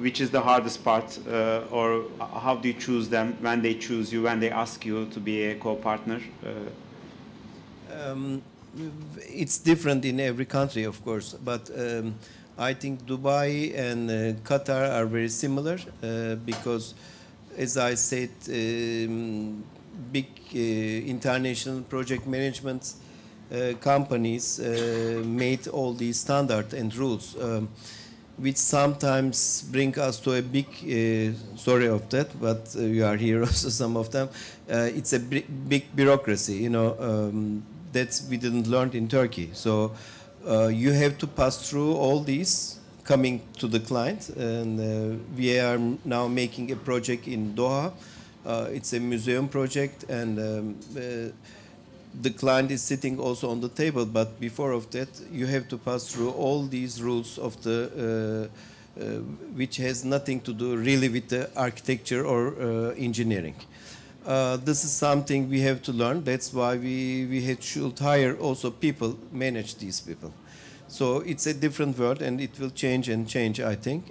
Which is the hardest part, or how do you choose them when they choose you, when they ask you to be a co-partner? It's different in every country, of course, but I think Dubai and Qatar are very similar because, as I said, big international project management companies made all these standards and rules. Which sometimes bring us to a big, sorry of that, but you are here also, some of them. It's a big bureaucracy, you know, that we didn't learn in Turkey. So you have to pass through all these coming to the client. And we are now making a project in Doha. It's a museum project, and the client is sitting also on the table, but before of that, you have to pass through all these rules of the, which has nothing to do really with the architecture or engineering. This is something we have to learn. That's why we should hire also people, manage these people. So it's a different world, and it will change and change, I think.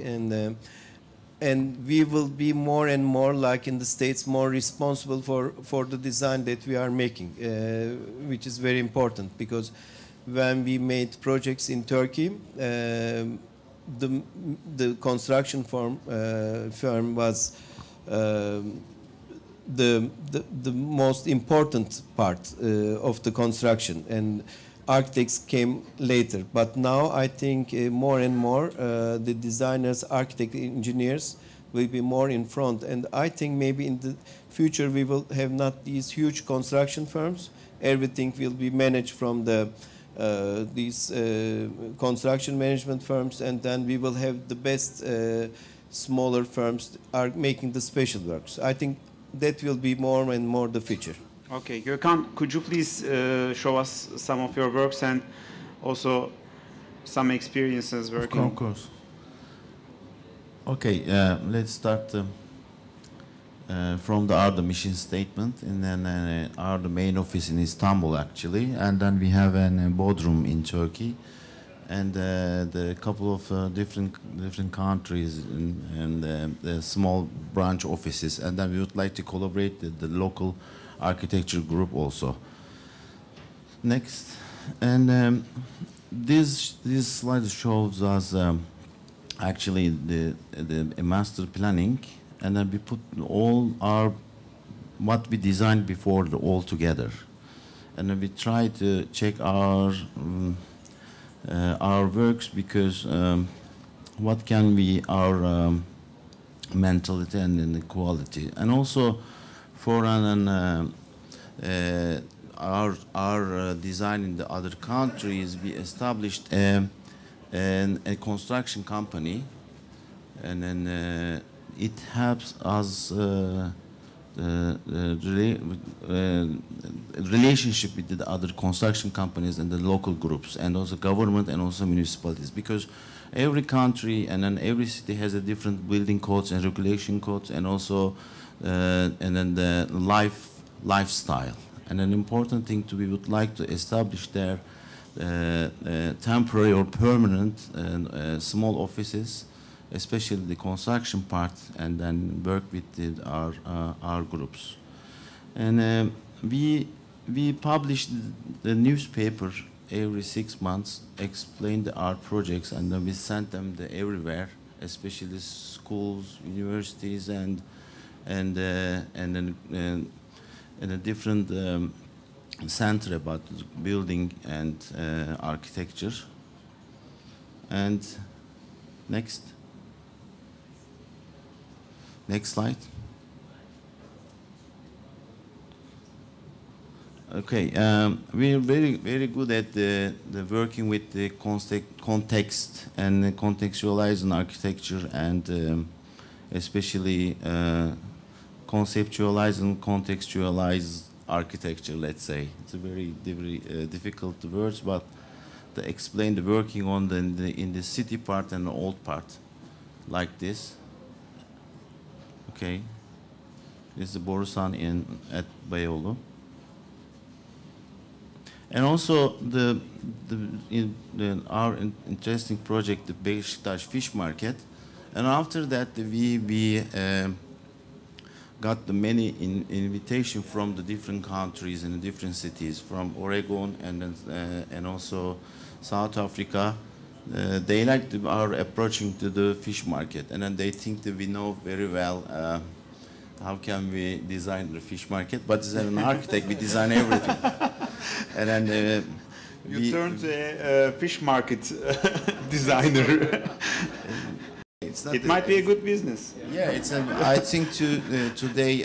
And we will be more and more, like in the States, more responsible for the design that we are making, which is very important, because when we made projects in Turkey, the construction firm was the most important part of the construction, and architects came later. But now I think more and more the designers, architects, engineers will be more in front. And I think maybe in the future we will have not these huge construction firms. Everything will be managed from these construction management firms, and then we will have the best smaller firms are making the special works. I think that will be more and more the future. Okay, Gökhan, could you please show us some of your works, and also some experiences working? Of course. Okay, let's start from our mission statement, and then our main office in Istanbul actually, and then we have a Bodrum in Turkey, and the couple of different countries and the small branch offices, and then we would like to collaborate with the local architecture group also. Next, and this slide shows us actually the master planning, and then we put all our what we designed before all together, and then we try to check our works, because what can be our mentality and the quality, and also for our design in the other countries, we established a construction company, and then it helps us relationship with the other construction companies and the local groups, and also government and also municipalities, because every country and then every city has a different building codes and regulation codes, and also and then the lifestyle. And an important thing we would like to establish there temporary or permanent small offices, especially the construction part, and then work with our groups. And we publish the newspaper every 6 months, explain our projects, and then we send them everywhere, especially schools, universities, and a different center about building and architecture. And next slide. Okay, we're very good at the working with the context and contextualizing architecture, and especially conceptualize and contextualize architecture, let's say. It's a very difficult words, but to explain the working on in the city part and the old part, like this. Okay, this is the Borusan at Beyoğlu. And also our interesting project, the Beşiktaş Fish Market, and after that we got the many invitation from the different countries and the different cities, from Oregon and also South Africa. They like our approaching to the fish market, and then they think that we know very well how can we design the fish market. But as an architect, we design everything. And then you turned to a fish market designer. It might be a good business. Yeah, it's. I think today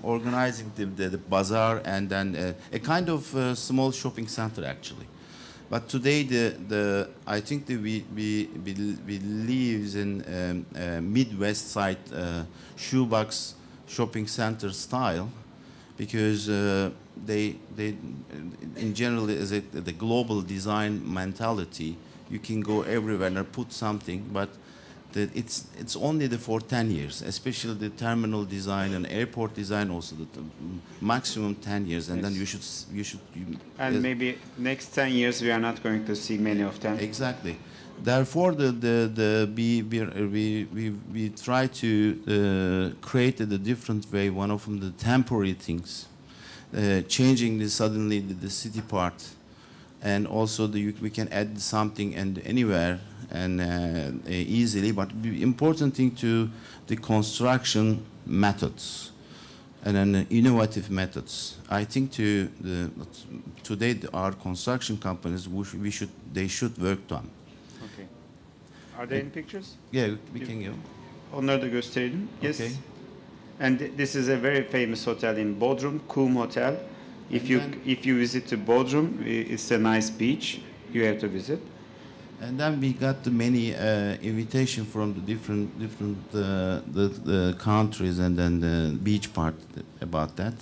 organizing the bazaar, and then a kind of small shopping center actually. But today I think that we live in Midwest side shoebox shopping center style, because they in general is the global design mentality. You can go everywhere and put something, but it's only for 10 years, especially the terminal design and airport design, also the maximum 10 years, and then you should. And maybe next 10 years we are not going to see many of them. Exactly. Therefore, we try to create a different way. One of them, the temporary things, changing suddenly the city part, and also we can add something and anywhere and easily. But the important thing to the construction methods and then innovative methods. I think today our construction companies they should work on. Okay. Are they in pictures? Yeah, we can go. Onları da gösterelim. Yes. Okay. And this is a very famous hotel in Bodrum, Kum Hotel. If you visit to Bodrum, it's a nice beach. You have to visit. And then we got many invitation from the different the countries, and then the beach part about that.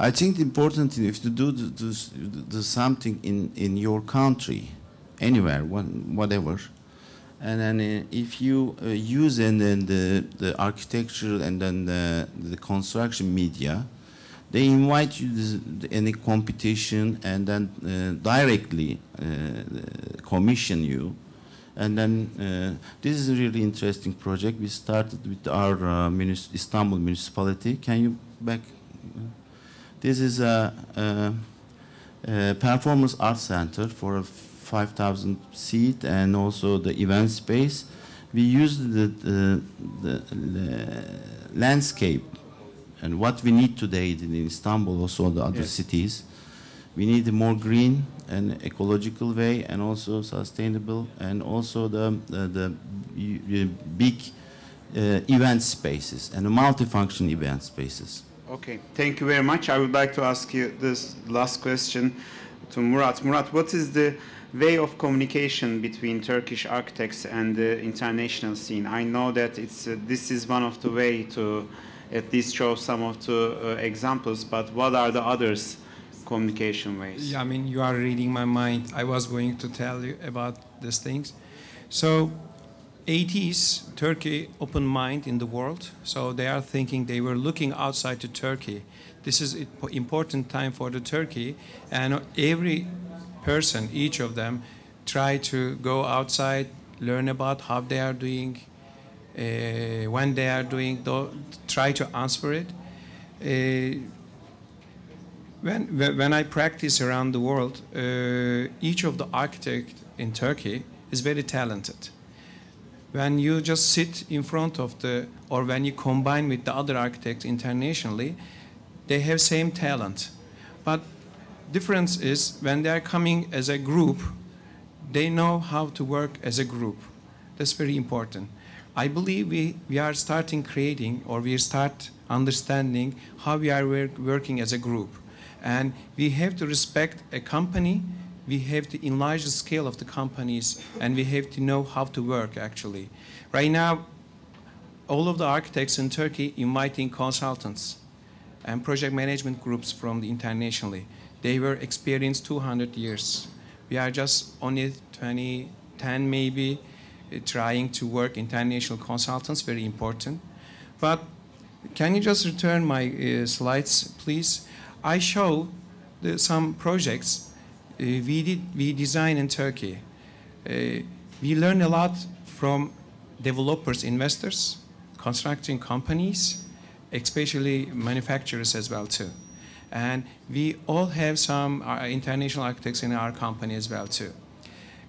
I think the important thing is to do something in your country, anywhere, whatever. And then if you use the architecture and then the construction media, they invite you to any competition and then directly commission you. And then this is a really interesting project. We started with our Istanbul municipality. Can you back? This is a performance art center for a 5,000 seat and also the event space. We used the landscape and what we need today in Istanbul, also the other cities. We need a more green and ecological way, and also sustainable, and also the big event spaces and the multifunction event spaces. Okay, thank you very much. I would like to ask you this last question to Murat. Murat, what is the way of communication between Turkish architects and the international scene? I know that this is one of the way to at least show some of the examples, but what are the others? Communication ways. Yeah, I mean, you are reading my mind. I was going to tell you about these things. So, 80s, Turkey open mind in the world. So they are thinking, they were looking outside to Turkey. This is an important time for the Turkey, and every person, each of them, try to go outside, learn about how they are doing, when they are doing, try to answer it. When I practice around the world, each of the architects in Turkey is very talented. When you just sit in front of or when you combine with the other architects internationally, they have same talent. But difference is when they are coming as a group, they know how to work as a group. That's very important. I believe we are starting creating, or we start understanding how we are working as a group. And we have to respect a company, we have to enlarge the scale of the companies, and we have to know how to work, actually. Right now, all of the architects in Turkey inviting consultants and project management groups from the internationally. They were experienced 200 years. We are just only 10 maybe, trying to work international consultants, very important. But can you just return my slides, please? I show some projects we design in Turkey. We learn a lot from developers, investors, construction companies, especially manufacturers as well too. And we all have some international architects in our company as well too.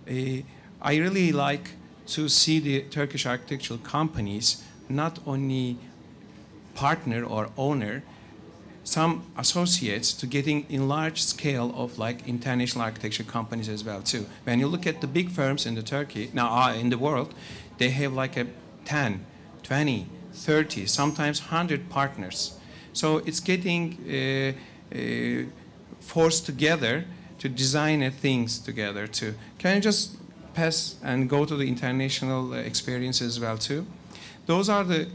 I really like to see the Turkish architectural companies not only partner or owner, some associates to getting in large scale of like international architecture companies as well too. When you look at the big firms in the Turkey, now in the world, they have like a 10, 20, 30, sometimes 100 partners. So it's getting forced together to design things together too. Can you just pass and go to the international experience as well too? Those are the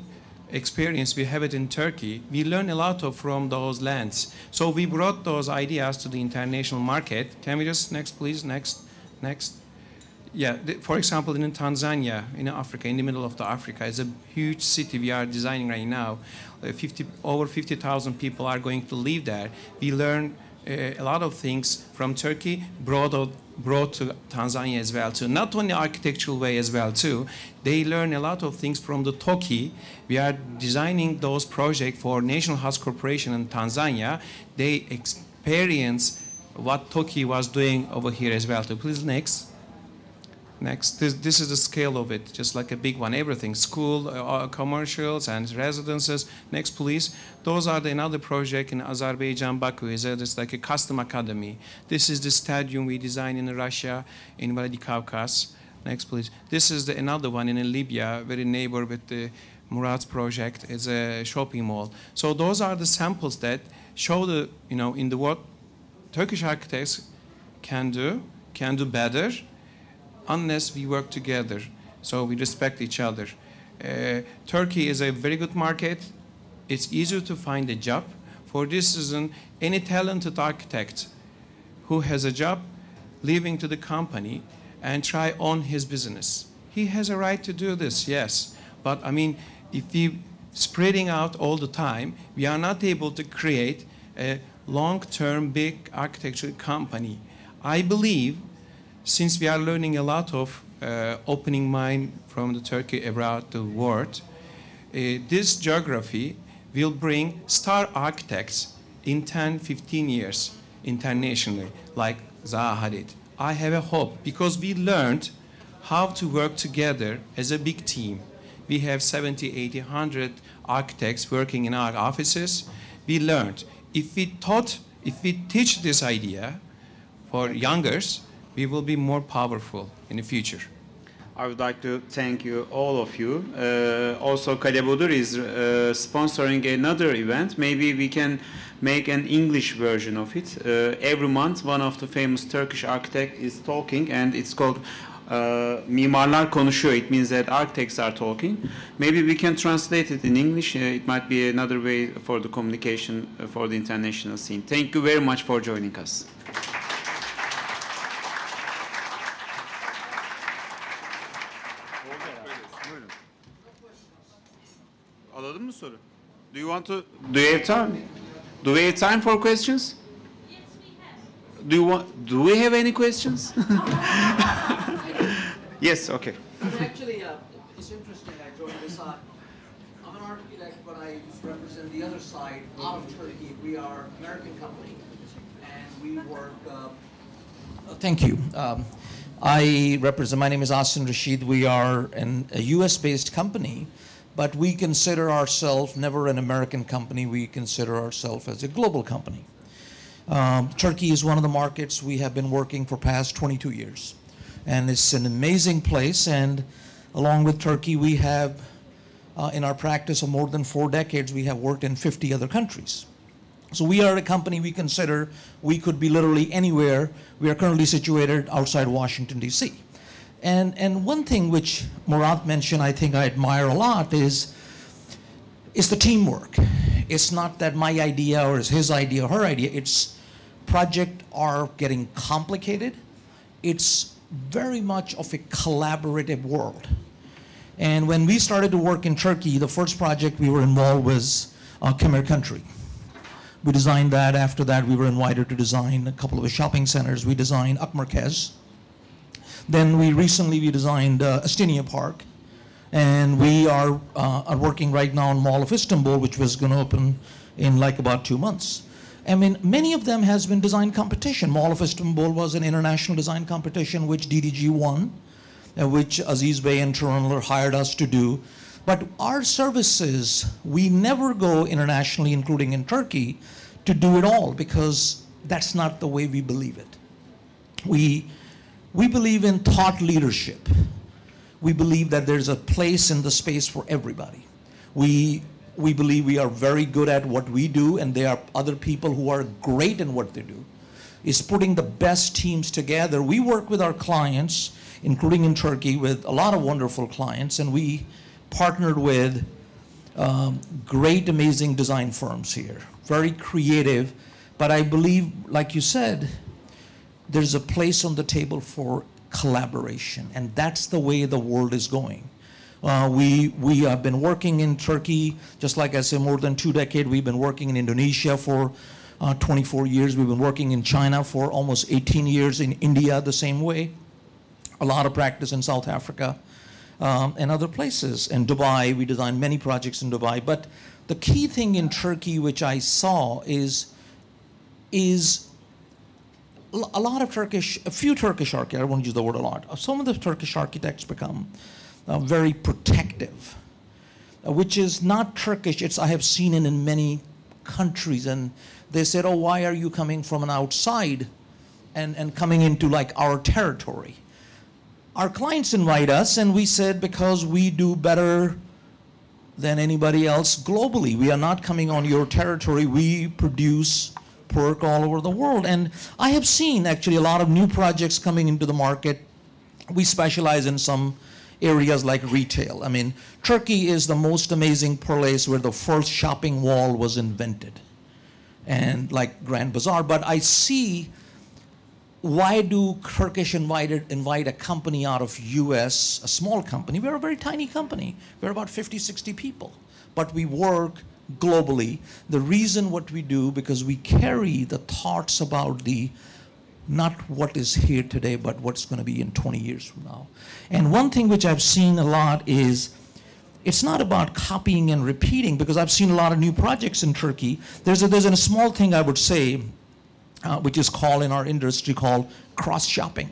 experience we have it in Turkey. We learn a lot from those lands. So we brought those ideas to the international market. Can we just next, please? Next. Yeah, for example, in Tanzania, in Africa, in the middle of the Africa, is a huge city we are designing right now. Over 50,000 people are going to live there. We learn a lot of things from Turkey, brought to Tanzania as well too. Not only architectural way as well too. They learn a lot of things from the Toki. We are designing those projects for National House Corporation in Tanzania. They experience what Toki was doing over here as well too. Please next. This is the scale of it, just like a big one. Everything, school, commercials, and residences. Next, please. Those are another project in Azerbaijan, Baku. It's like a custom academy. This is the stadium we designed in Russia, in Vladikavkaz. Next, please. This is another one in Libya, very neighbor with the Murat's project. It's a shopping mall. So those are the samples that show the, in the world, Turkish architects can do better, unless we work together, so we respect each other. Turkey is a very good market. It's easier to find a job For this reason, any talented architect who has a job, leaving to the company and try on his business. He has a right to do this, yes. But I mean, if we spreading out all the time, we are not able to create a long-term big architecture company. I believe, since we are learning a lot of opening mind from the Turkey about the world, this geography will bring star architects in 10, 15 years internationally, like Zaha Hadid. I have a hope because we learned how to work together as a big team. We have 70, 80, 100 architects working in our offices. We learned. If we teach this idea for youngers, we will be more powerful in the future. I would like to thank you, all of you. Also, Kalebodur is sponsoring another event. Maybe we can make an English version of it. Every month, one of the famous Turkish architects is talking, and it's called Mimarlar Konuşuyor. It means that architects are talking. Maybe we can translate it in English. It might be another way for the communication for the international scene. Thank you very much for joining us. Alalım mı soru? Do you have time? Do we have time for questions? Yes, we have. Do we have any questions? Yes, okay. Actually, it's interesting. I joined this. I'm an architect, but I represent the other side out of Turkey. We are an American company, and we work. Thank you. I represent. My name is Asin Rashid. We are a U.S.-based company, but we consider ourselves never an American company. We consider ourselves as a global company. Turkey is one of the markets we have been working for past 22 years. And it's an amazing place, and along with Turkey, we have, in our practice of more than 4 decades, we have worked in 50 other countries. So we are a company we consider we could be literally anywhere. We are currently situated outside Washington, D.C. And one thing which Murat mentioned, I think I admire a lot, is the teamwork. It's not that my idea or is his idea or her idea. It's projects are getting complicated. It's very much of a collaborative world. And when we started to work in Turkey, the first project we were involved was Kemer Country. We designed that. After that, we were invited to design a couple of shopping centers. We designed Akmerkez. Then we designed Astenia Park. And we are working right now on Mall of Istanbul, which was going to open in like about 2 months. I mean, many of them has been design competition. Mall of Istanbul was an international design competition which DDG won, which Aziz Bey and Turanlar hired us to do. But our services, we never go internationally, including in Turkey, to do it all because that's not the way we believe it. We believe in thought leadership. We believe that there's a place in the space for everybody. We believe we are very good at what we do, and there are other people who are great in what they do. It's putting the best teams together. We work with our clients, including in Turkey, with a lot of wonderful clients, and we partnered with great, amazing design firms here. Very creative, but I believe, like you said, there's a place on the table for collaboration, and that's the way the world is going. We have been working in Turkey, just like I said, more than 2 decades. We've been working in Indonesia for 24 years. We've been working in China for almost 18 years, in India the same way. A lot of practice in South Africa and other places. In Dubai, we designed many projects in Dubai. But the key thing in Turkey, which I saw, is a few Turkish architects, I won't use the word a lot, some of the Turkish architects become very protective, which is not Turkish. I have seen it in many countries, and they said, oh, why are you coming from an outside and coming into like our territory? Our clients invite us, and we said, because we do better than anybody else globally. We are not coming on your territory. We produce work all over the world. And I have seen actually a lot of new projects coming into the market. We specialize in some areas like retail. I mean, Turkey is the most amazing place where the first shopping wall was invented. and like Grand Bazaar, but I see why do Turkish invite a company out of US, a small company? We're a very tiny company. We're about 50, 60 people, but we work globally. The reason what we do, because we carry the thoughts about not what is here today, but what's going to be in 20 years from now. And one thing which I've seen a lot is, it's not about copying and repeating, because I've seen a lot of new projects in Turkey. There's a small thing I would say, which is called in our industry called cross-shopping.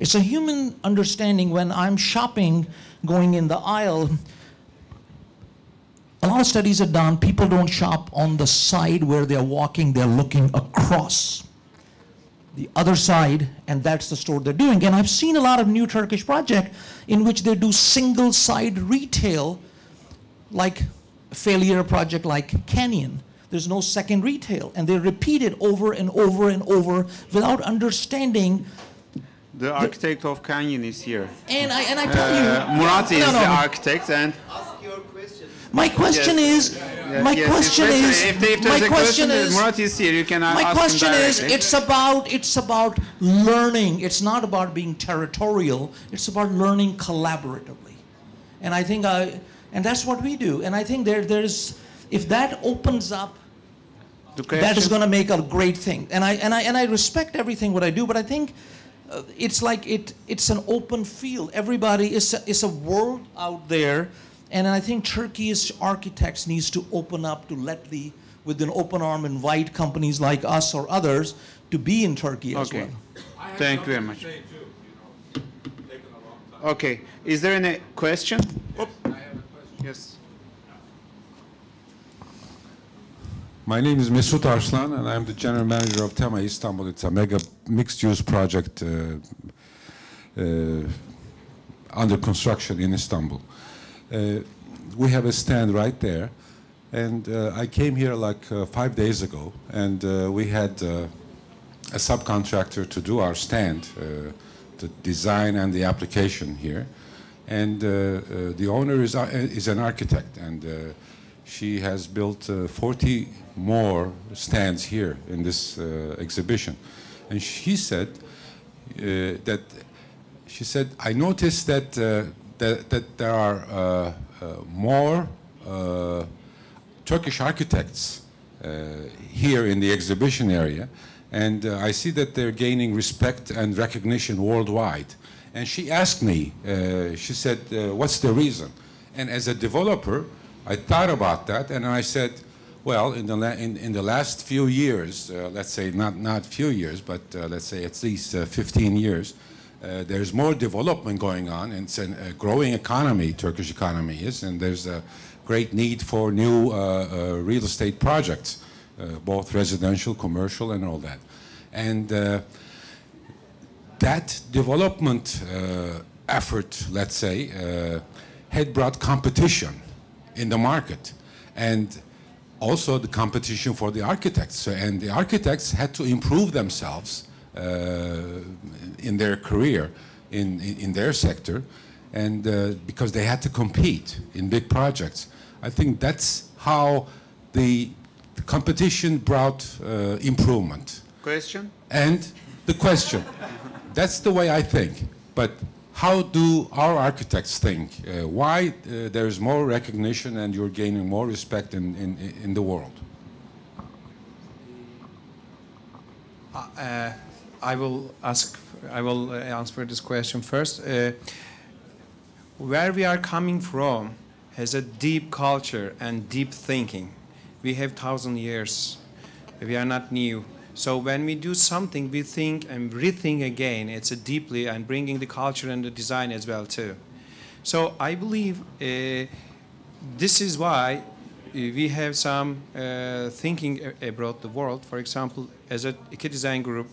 It's a human understanding. When I'm shopping, going in the aisle, a lot of studies are done. People don't shop on the side where they're walking. They're looking across the other side, and that's the store they're doing. And I've seen a lot of new Turkish projects in which they do single-side retail, like a failure project like Canyon. There's no second retail, and they repeat it over and over and over without understanding. The architect of Canyon is here. And I tell you, Murat is the architect, and my question is, my question is, if there's a question, Murat is here. You can ask him directly. My question is, it's about learning. It's not about being territorial. It's about learning collaboratively, and I think and that's what we do. And I think there's, if that opens up, that is going to make a great thing. And I respect everything what I do, but I think it's like it's an open field. Everybody is a world out there. And I think Turkey's architects needs to open up to with an open arm, invite companies like us or others to be in Turkey as well. Thank you very much. Okay, is there any question? Oh. I have a question. Yes. My name is Mesut Arslan, and I'm the general manager of Tema Istanbul. It's a mega mixed-use project under construction in Istanbul. We have a stand right there, and I came here like 5 days ago, and we had a subcontractor to do our stand, the design and the application here, and the owner is an architect, and she has built 40 more stands here in this exhibition, and she said I noticed that there are more Turkish architects here in the exhibition area, and I see that they're gaining respect and recognition worldwide. And she asked me, she said, what's the reason? And as a developer, I thought about that, and I said, well, in the last few years, let's say not few years, but let's say at least 15 years, there's more development going on, and it's a growing economy, Turkish economy is, and there's a great need for new real estate projects, both residential, commercial, and all that. And that development effort, let's say, had brought competition in the market, and also the competition for the architects. So, and the architects had to improve themselves in their career, in their sector, and because they had to compete in big projects. I think that's how the competition brought improvement. Question? And the question, that's the way I think, but how do our architects think? Why there's more recognition and you're gaining more respect in the world? I will answer this question first. Where we are coming from has a deep culture and deep thinking. We have 1,000 years. We are not new. So when we do something, we think and rethink again. It's a deeply, and bringing the culture and the design as well too. So I believe this is why we have some thinking abroad the world. For example, as a design group,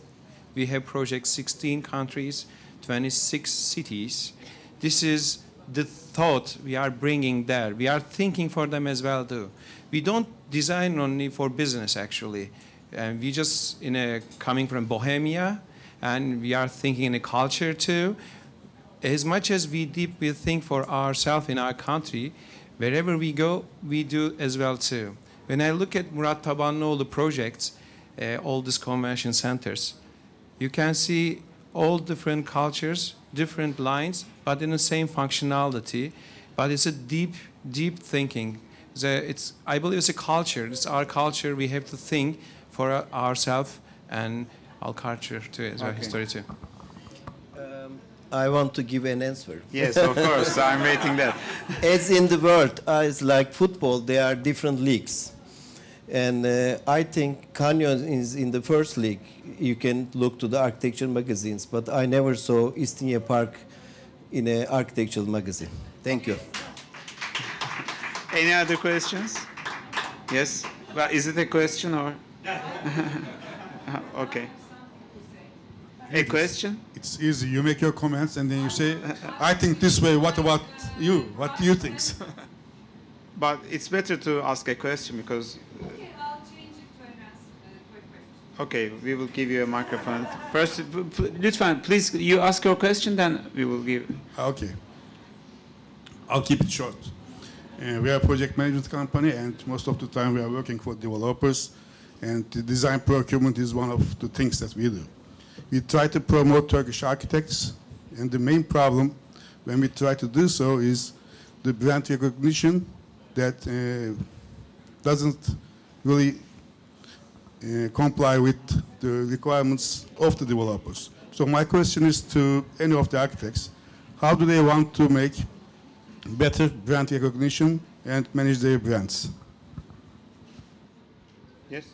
we have projects 16 countries, 26 cities. This is the thought we are bringing there. We are thinking for them as well too. We don't design only for business actually. And we just coming from Bohemia, and we are thinking in a culture too. As much as we deeply think for ourselves in our country, wherever we go, we do as well too. When I look at Murat Tabanlıoğlu projects, all these convention centers, you can see all different cultures, different lines, but in the same functionality. But it's a deep, deep thinking. I believe it's a culture. It's our culture. We have to think for ourselves and our culture too, as our history too. I want to give an answer. Yes, of course. I'm waiting that. As in the world, as like football, there are different leagues. And I think Canyon is in the first league. You can look to the architecture magazines, but I never saw Eastinye Park in an architectural magazine. Thank you. Any other questions? Yes? Well, is it a question or? Okay. A question? It's easy. You make your comments and then you say, I think this way. What about you? What do you think? But it's better to ask a question because... Okay, I'll change it to an answer. Okay, we will give you a microphone. First, Lütfen, please, you ask your question, then we will give... Okay. I'll keep it short. We are a project management company, and most of the time we are working for developers, and the design procurement is one of the things that we do. We try to promote Turkish architects, and the main problem when we try to do so is the brand recognition that doesn't really comply with the requirements of the developers. So my question is to any of the architects, how do they want to make better brand recognition and manage their brands? Yes?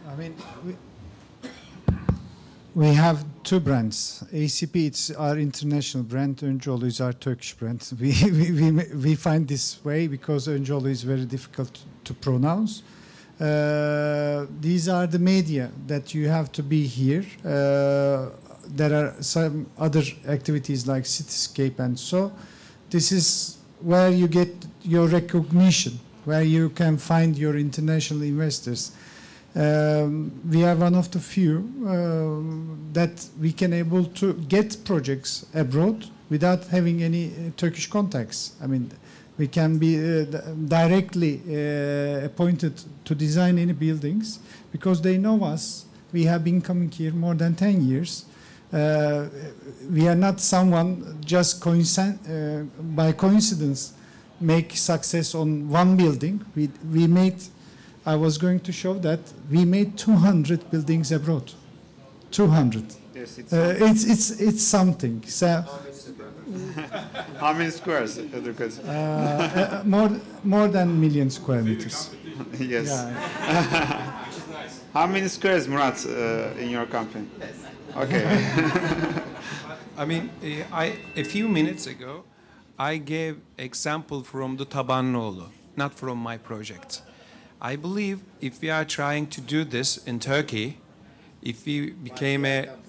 I mean, we have two brands. ACP, it's our international brand. Öncüoğlu is our Turkish brand. We find this way because Öncüoğlu is very difficult to pronounce. These are the media that you have to be here. There are some other activities like Cityscape and so. This is where you get your recognition, where you can find your international investors. We are one of the few that we can able to get projects abroad without having any Turkish contacts. I mean, we can be directly appointed to design any buildings because they know us. We have been coming here more than 10 years. We are not someone just by coincidence make success on one building. We made, I was going to show that we made 200 buildings abroad. 200. Yes, it's something. So, how many squares? more than million square meters. Yes. Yeah. How many squares, Murat, in your company? Okay. I mean, a few minutes ago, I gave example from the Tabanlıoğlu, not from my project. I believe if we are trying to do this in Turkey, if we became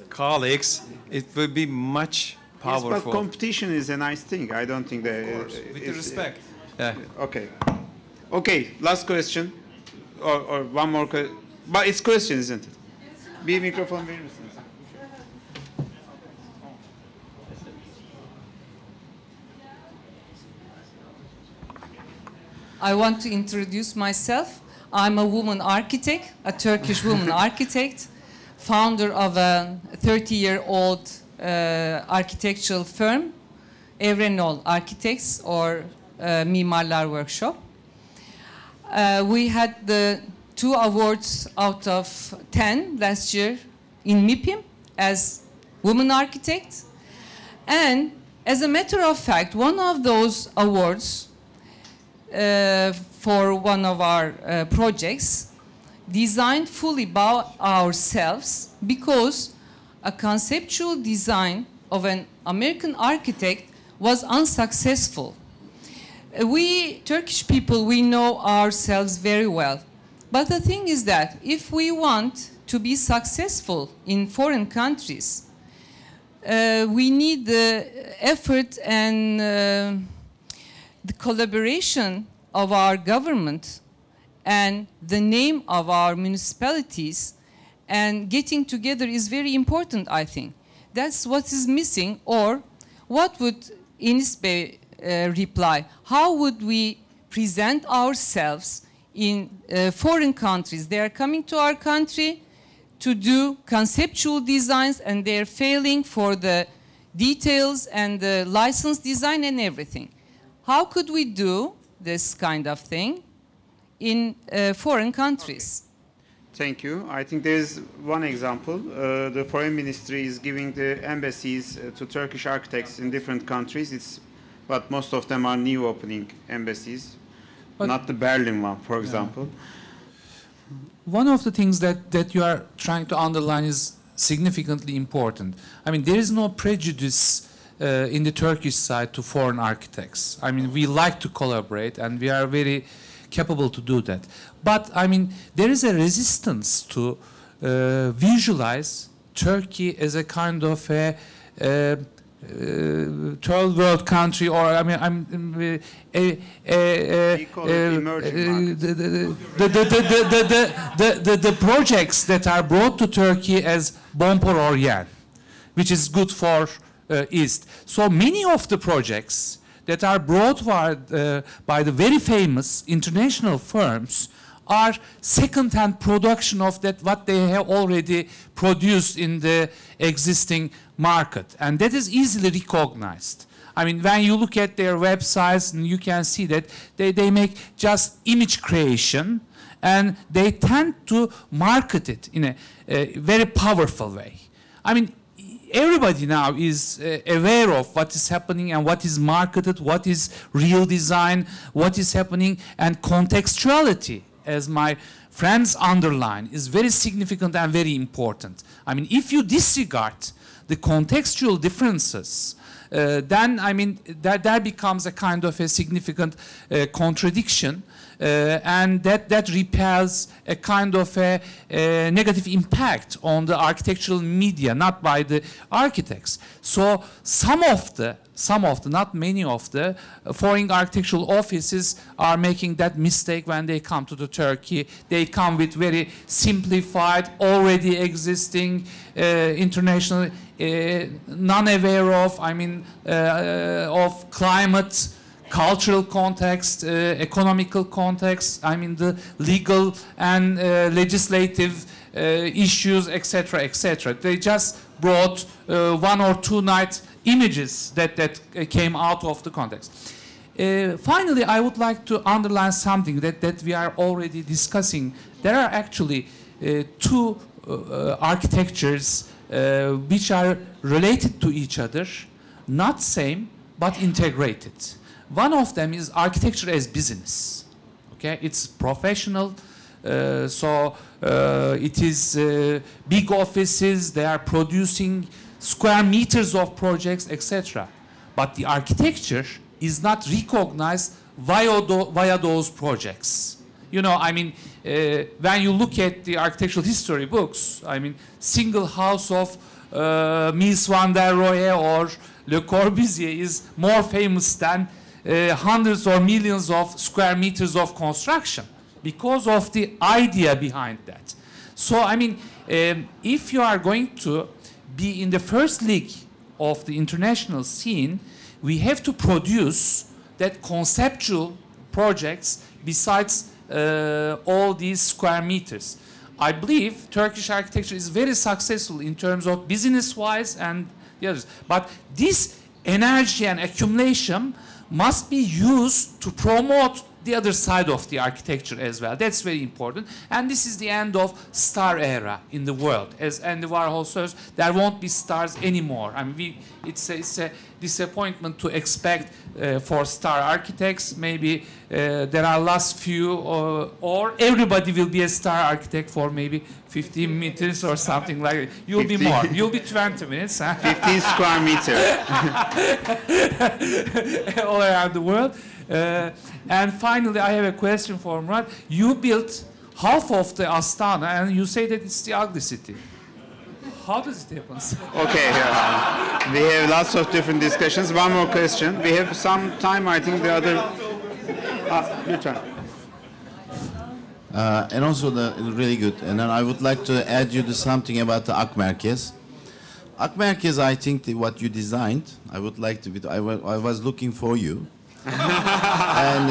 colleagues, it will be much powerful. Yes, but competition is a nice thing. I don't think that... Of course, with the respect. Yeah. Okay. Okay, last question. Or one more question. But it's question, isn't it? Bir mikrofon verir misiniz? I want to introduce myself. I'm a woman architect, a Turkish woman architect, founder of a 30-year-old architectural firm, Evrenol Architects or Mimarlar Workshop. We had the 2 awards out of 10 last year in MİPİM as woman architect. And as a matter of fact, one of those awards for one of our projects designed fully by ourselves because a conceptual design of an American architect was unsuccessful. We Turkish people, we know ourselves very well. But the thing is that if we want to be successful in foreign countries, we need the effort and the collaboration of our government and the name of our municipalities, and getting together is very important, I think. That's what is missing. Or what would Enis Bey reply. How would we present ourselves in foreign countries? They are coming to our country to do conceptual designs, and they're failing for the details and the license design and everything. How could we do this kind of thing in foreign countries? Thank you. I think there is one example. The Foreign Ministry is giving the embassies to Turkish architects in different countries. But most of them are new opening embassies, but not the Berlin one, for example. One of the things that you are trying to underline is significantly important. I mean, there is no prejudice in the Turkish side to foreign architects. I mean, we like to collaborate, and we are very capable to do that. But, I mean, there is a resistance to visualize Turkey as a kind of a third world country, or I mean, the projects that are brought to Turkey as Bompor or Yen, which is good for East. So many of the projects that are brought by the very famous international firms are second-hand production of that what they have already produced in the existing market, and that is easily recognized. I mean, when you look at their websites, and you can see that they make just image creation, and they tend to market it in a very powerful way. I mean, everybody now is aware of what is happening and what is marketed, what is real design, what is happening, and contextuality, as my friends underline, is very significant and very important. I mean, if you disregard the contextual differences, then, I mean, that becomes a kind of a significant contradiction, and that repels a kind of a negative impact on the architectural media, not by the architects. So some of the, not many of the foreign architectural offices are making that mistake when they come to the Turkey. They come with very simplified, already existing international, non-aware of, I mean, of climate, cultural context, economical context, I mean the legal and legislative issues, etc., etc. They just brought one or two night images that came out of the context. Finally, I would like to underline something that we are already discussing. There are actually two architectures which are related to each other, not same, but integrated. One of them is architecture as business. Okay, it's professional, so it is big offices. They are producing square meters of projects, etc. But the architecture is not recognized via those projects. You know, I mean, when you look at the architectural history books, I mean, single house of Mies van der Rohe or Le Corbusier is more famous than hundreds or millions of square meters of construction because of the idea behind that. So, I mean, if you are going to be in the first league of the international scene, we have to produce that conceptual projects besides all these square meters. I believe Turkish architecture is very successful in terms of business-wise and the others. But this energy and accumulation must be used to promote the other side of the architecture as well. That's very important. And this is the end of star era in the world. As Andy Warhol says, there won't be stars anymore. I mean, it's a disappointment to expect for star architects. Maybe there are last few, or everybody will be a star architect for maybe 15 meters or something like that. You'll 15. Be more. You'll be 20 minutes. Huh? 15 square meters. All around the world. And finally, I have a question for Murat. You built half of the Astana, and you say that it's the ugly city. How does it happen? Okay, we have lots of different discussions. One more question. We have some time, I think the other... your turn. And also really good. And then I would like to add you to something about the Ak Merkez. Akmerkez, I think what you designed, I would like to be, I was looking for you. And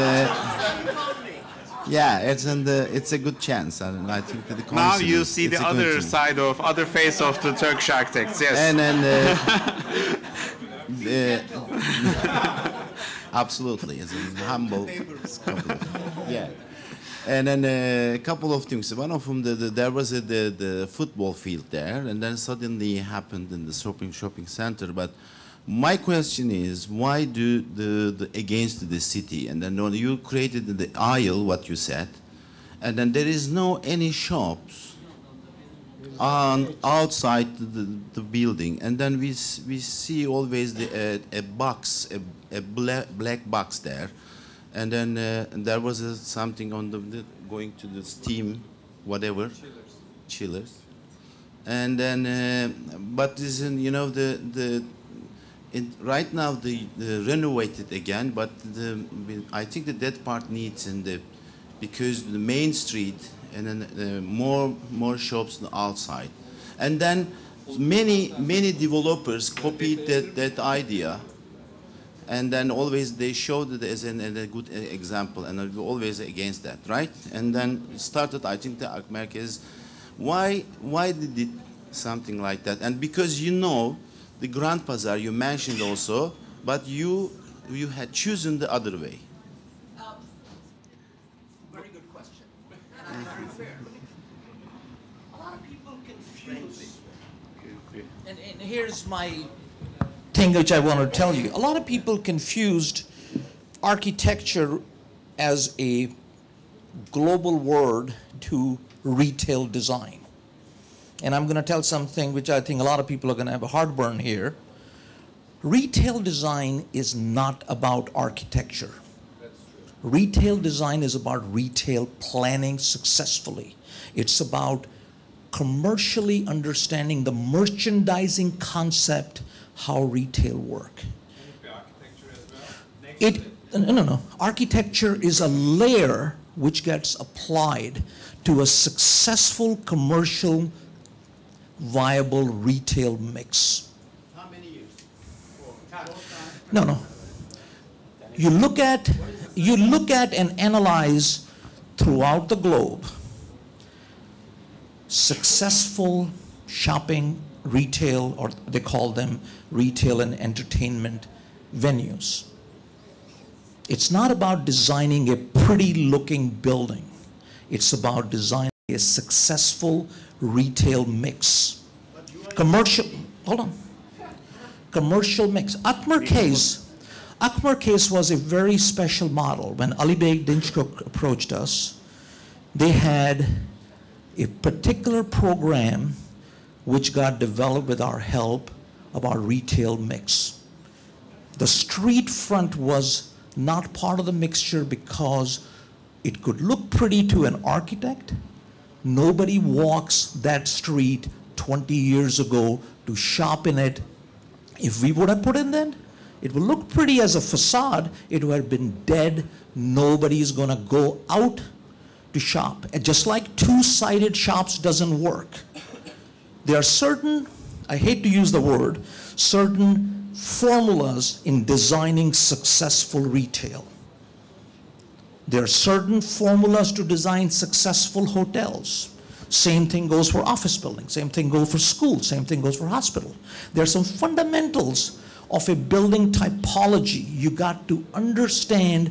yeah, it's a good chance, and I think that the Now concept you is- see it's the a good other thing. side of, other face of the Turkish architects, yes. And then, absolutely, it's a humble couple of, yeah. And then a couple of things. One of them, there was the football field there, and then suddenly it happened in the shopping center. But my question is, why do the against the city? And then when you created the aisle, what you said, and then there is no any shops on outside the building, and then we see always a box, a black box there. And then there was something on the going to the steam, whatever, chillers. And then, but this, you know, right now the renovated again, but I think that part needs because the main street and then more shops outside, and then many developers copied that idea. And then always they showed it as a good example, and I'm always against that, right? And then started, I think, the Akmerkez. Why did it something like that? And because you know, the Grand Bazaar you mentioned also, but you had chosen the other way. Very good question. And very fair. A lot of people confuse. And here's my thing which I want to tell you. A lot of people confused architecture as a global word to retail design. And I'm going to tell something which I think a lot of people are going to have a heartburn here. Retail design is not about architecture. Retail design is about retail planning successfully. It's about commercially understanding the merchandising concept, how retail work. No. Architecture is a layer which gets applied to a successful commercial viable retail mix. How many years? No. You look at and analyze throughout the globe successful shopping, retail, or they call them retail and entertainment venues. It's not about designing a pretty looking building. It's about designing a successful retail mix. Commercial mix. Akmerkez was a very special model. When Ali Bey Dinçkök approached us, they had a particular program which got developed with our help about retail mix. The street front was not part of the mixture because it could look pretty to an architect. Nobody walks that street 20 years ago to shop in it. If we would have put in that, it would look pretty as a facade. It would have been dead. Nobody's gonna go out to shop. And just like two-sided shops doesn't work. There are certain, I hate to use the word, certain formulas in designing successful retail. There are certain formulas to design successful hotels. Same thing goes for office buildings, same thing goes for schools, same thing goes for hospital. There are some fundamentals of a building typology you got to understand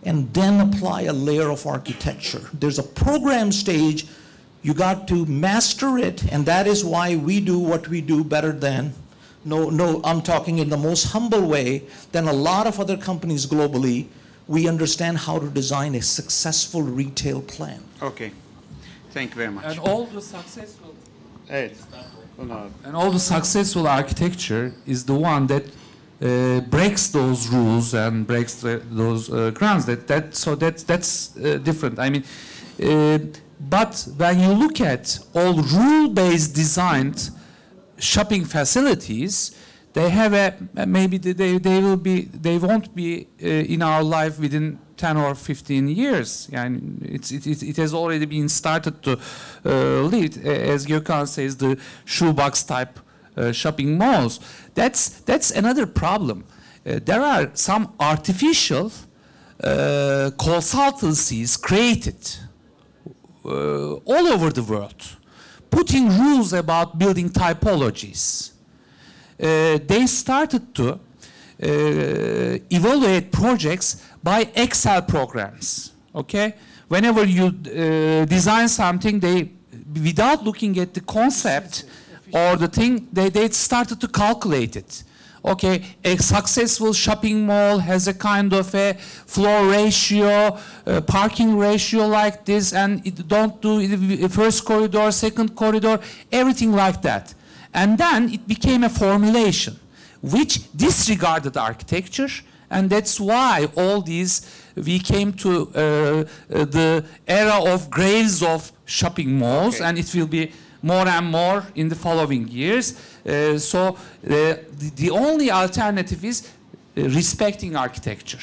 and then apply a layer of architecture. There's a program stage, you got to master it, and that is why we do what we do better than, I'm talking in the most humble way, than a lot of other companies globally. We understand how to design a successful retail plan. Okay. Thank you very much. And all the successful architecture is the one that breaks those rules and breaks those grounds. That's different. I mean, but when you look at all rule-based designed shopping facilities, they have they won't be in our life within 10 or 15 years. And it has already been started to lead, as Gökhan says, the shoebox type shopping malls. That's another problem. There are some artificial consultancies created all over the world, putting rules about building typologies. They started to evaluate projects by Excel programs. Okay, whenever you design something, they, without looking at the concept or the thing, they started to calculate it. Okay, a successful shopping mall has a kind of a floor ratio, parking ratio like this, and it don't do first corridor, second corridor, everything like that. And then it became a formulation which disregarded architecture, and that's why all these, we came to the era of graves of shopping malls, okay. And it will be more and more in the following years. So the only alternative is respecting architecture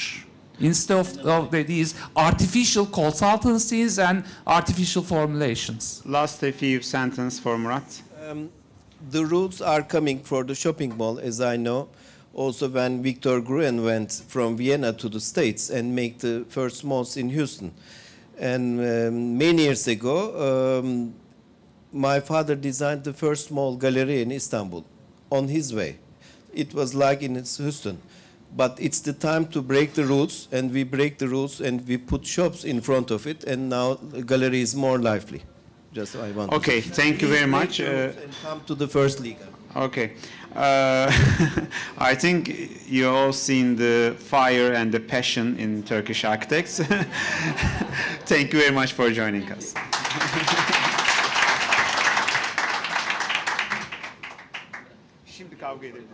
instead of these artificial consultancies and artificial formulations. Last a few sentences for Murat. The rules are coming for the shopping mall, as I know. Also, when Victor Gruen went from Vienna to the States and made the first malls in Houston. And many years ago, my father designed the first mall gallery in Istanbul on his way. It was like in Houston. But it's the time to break the rules, and we break the rules, and we put shops in front of it, and now the gallery is more lively. Just I want okay, to thank you very much. And come to the first league. Okay. I think you all seen the fire and the passion in Turkish architects. Thank you very much for joining us. Şimdi kavga edelim.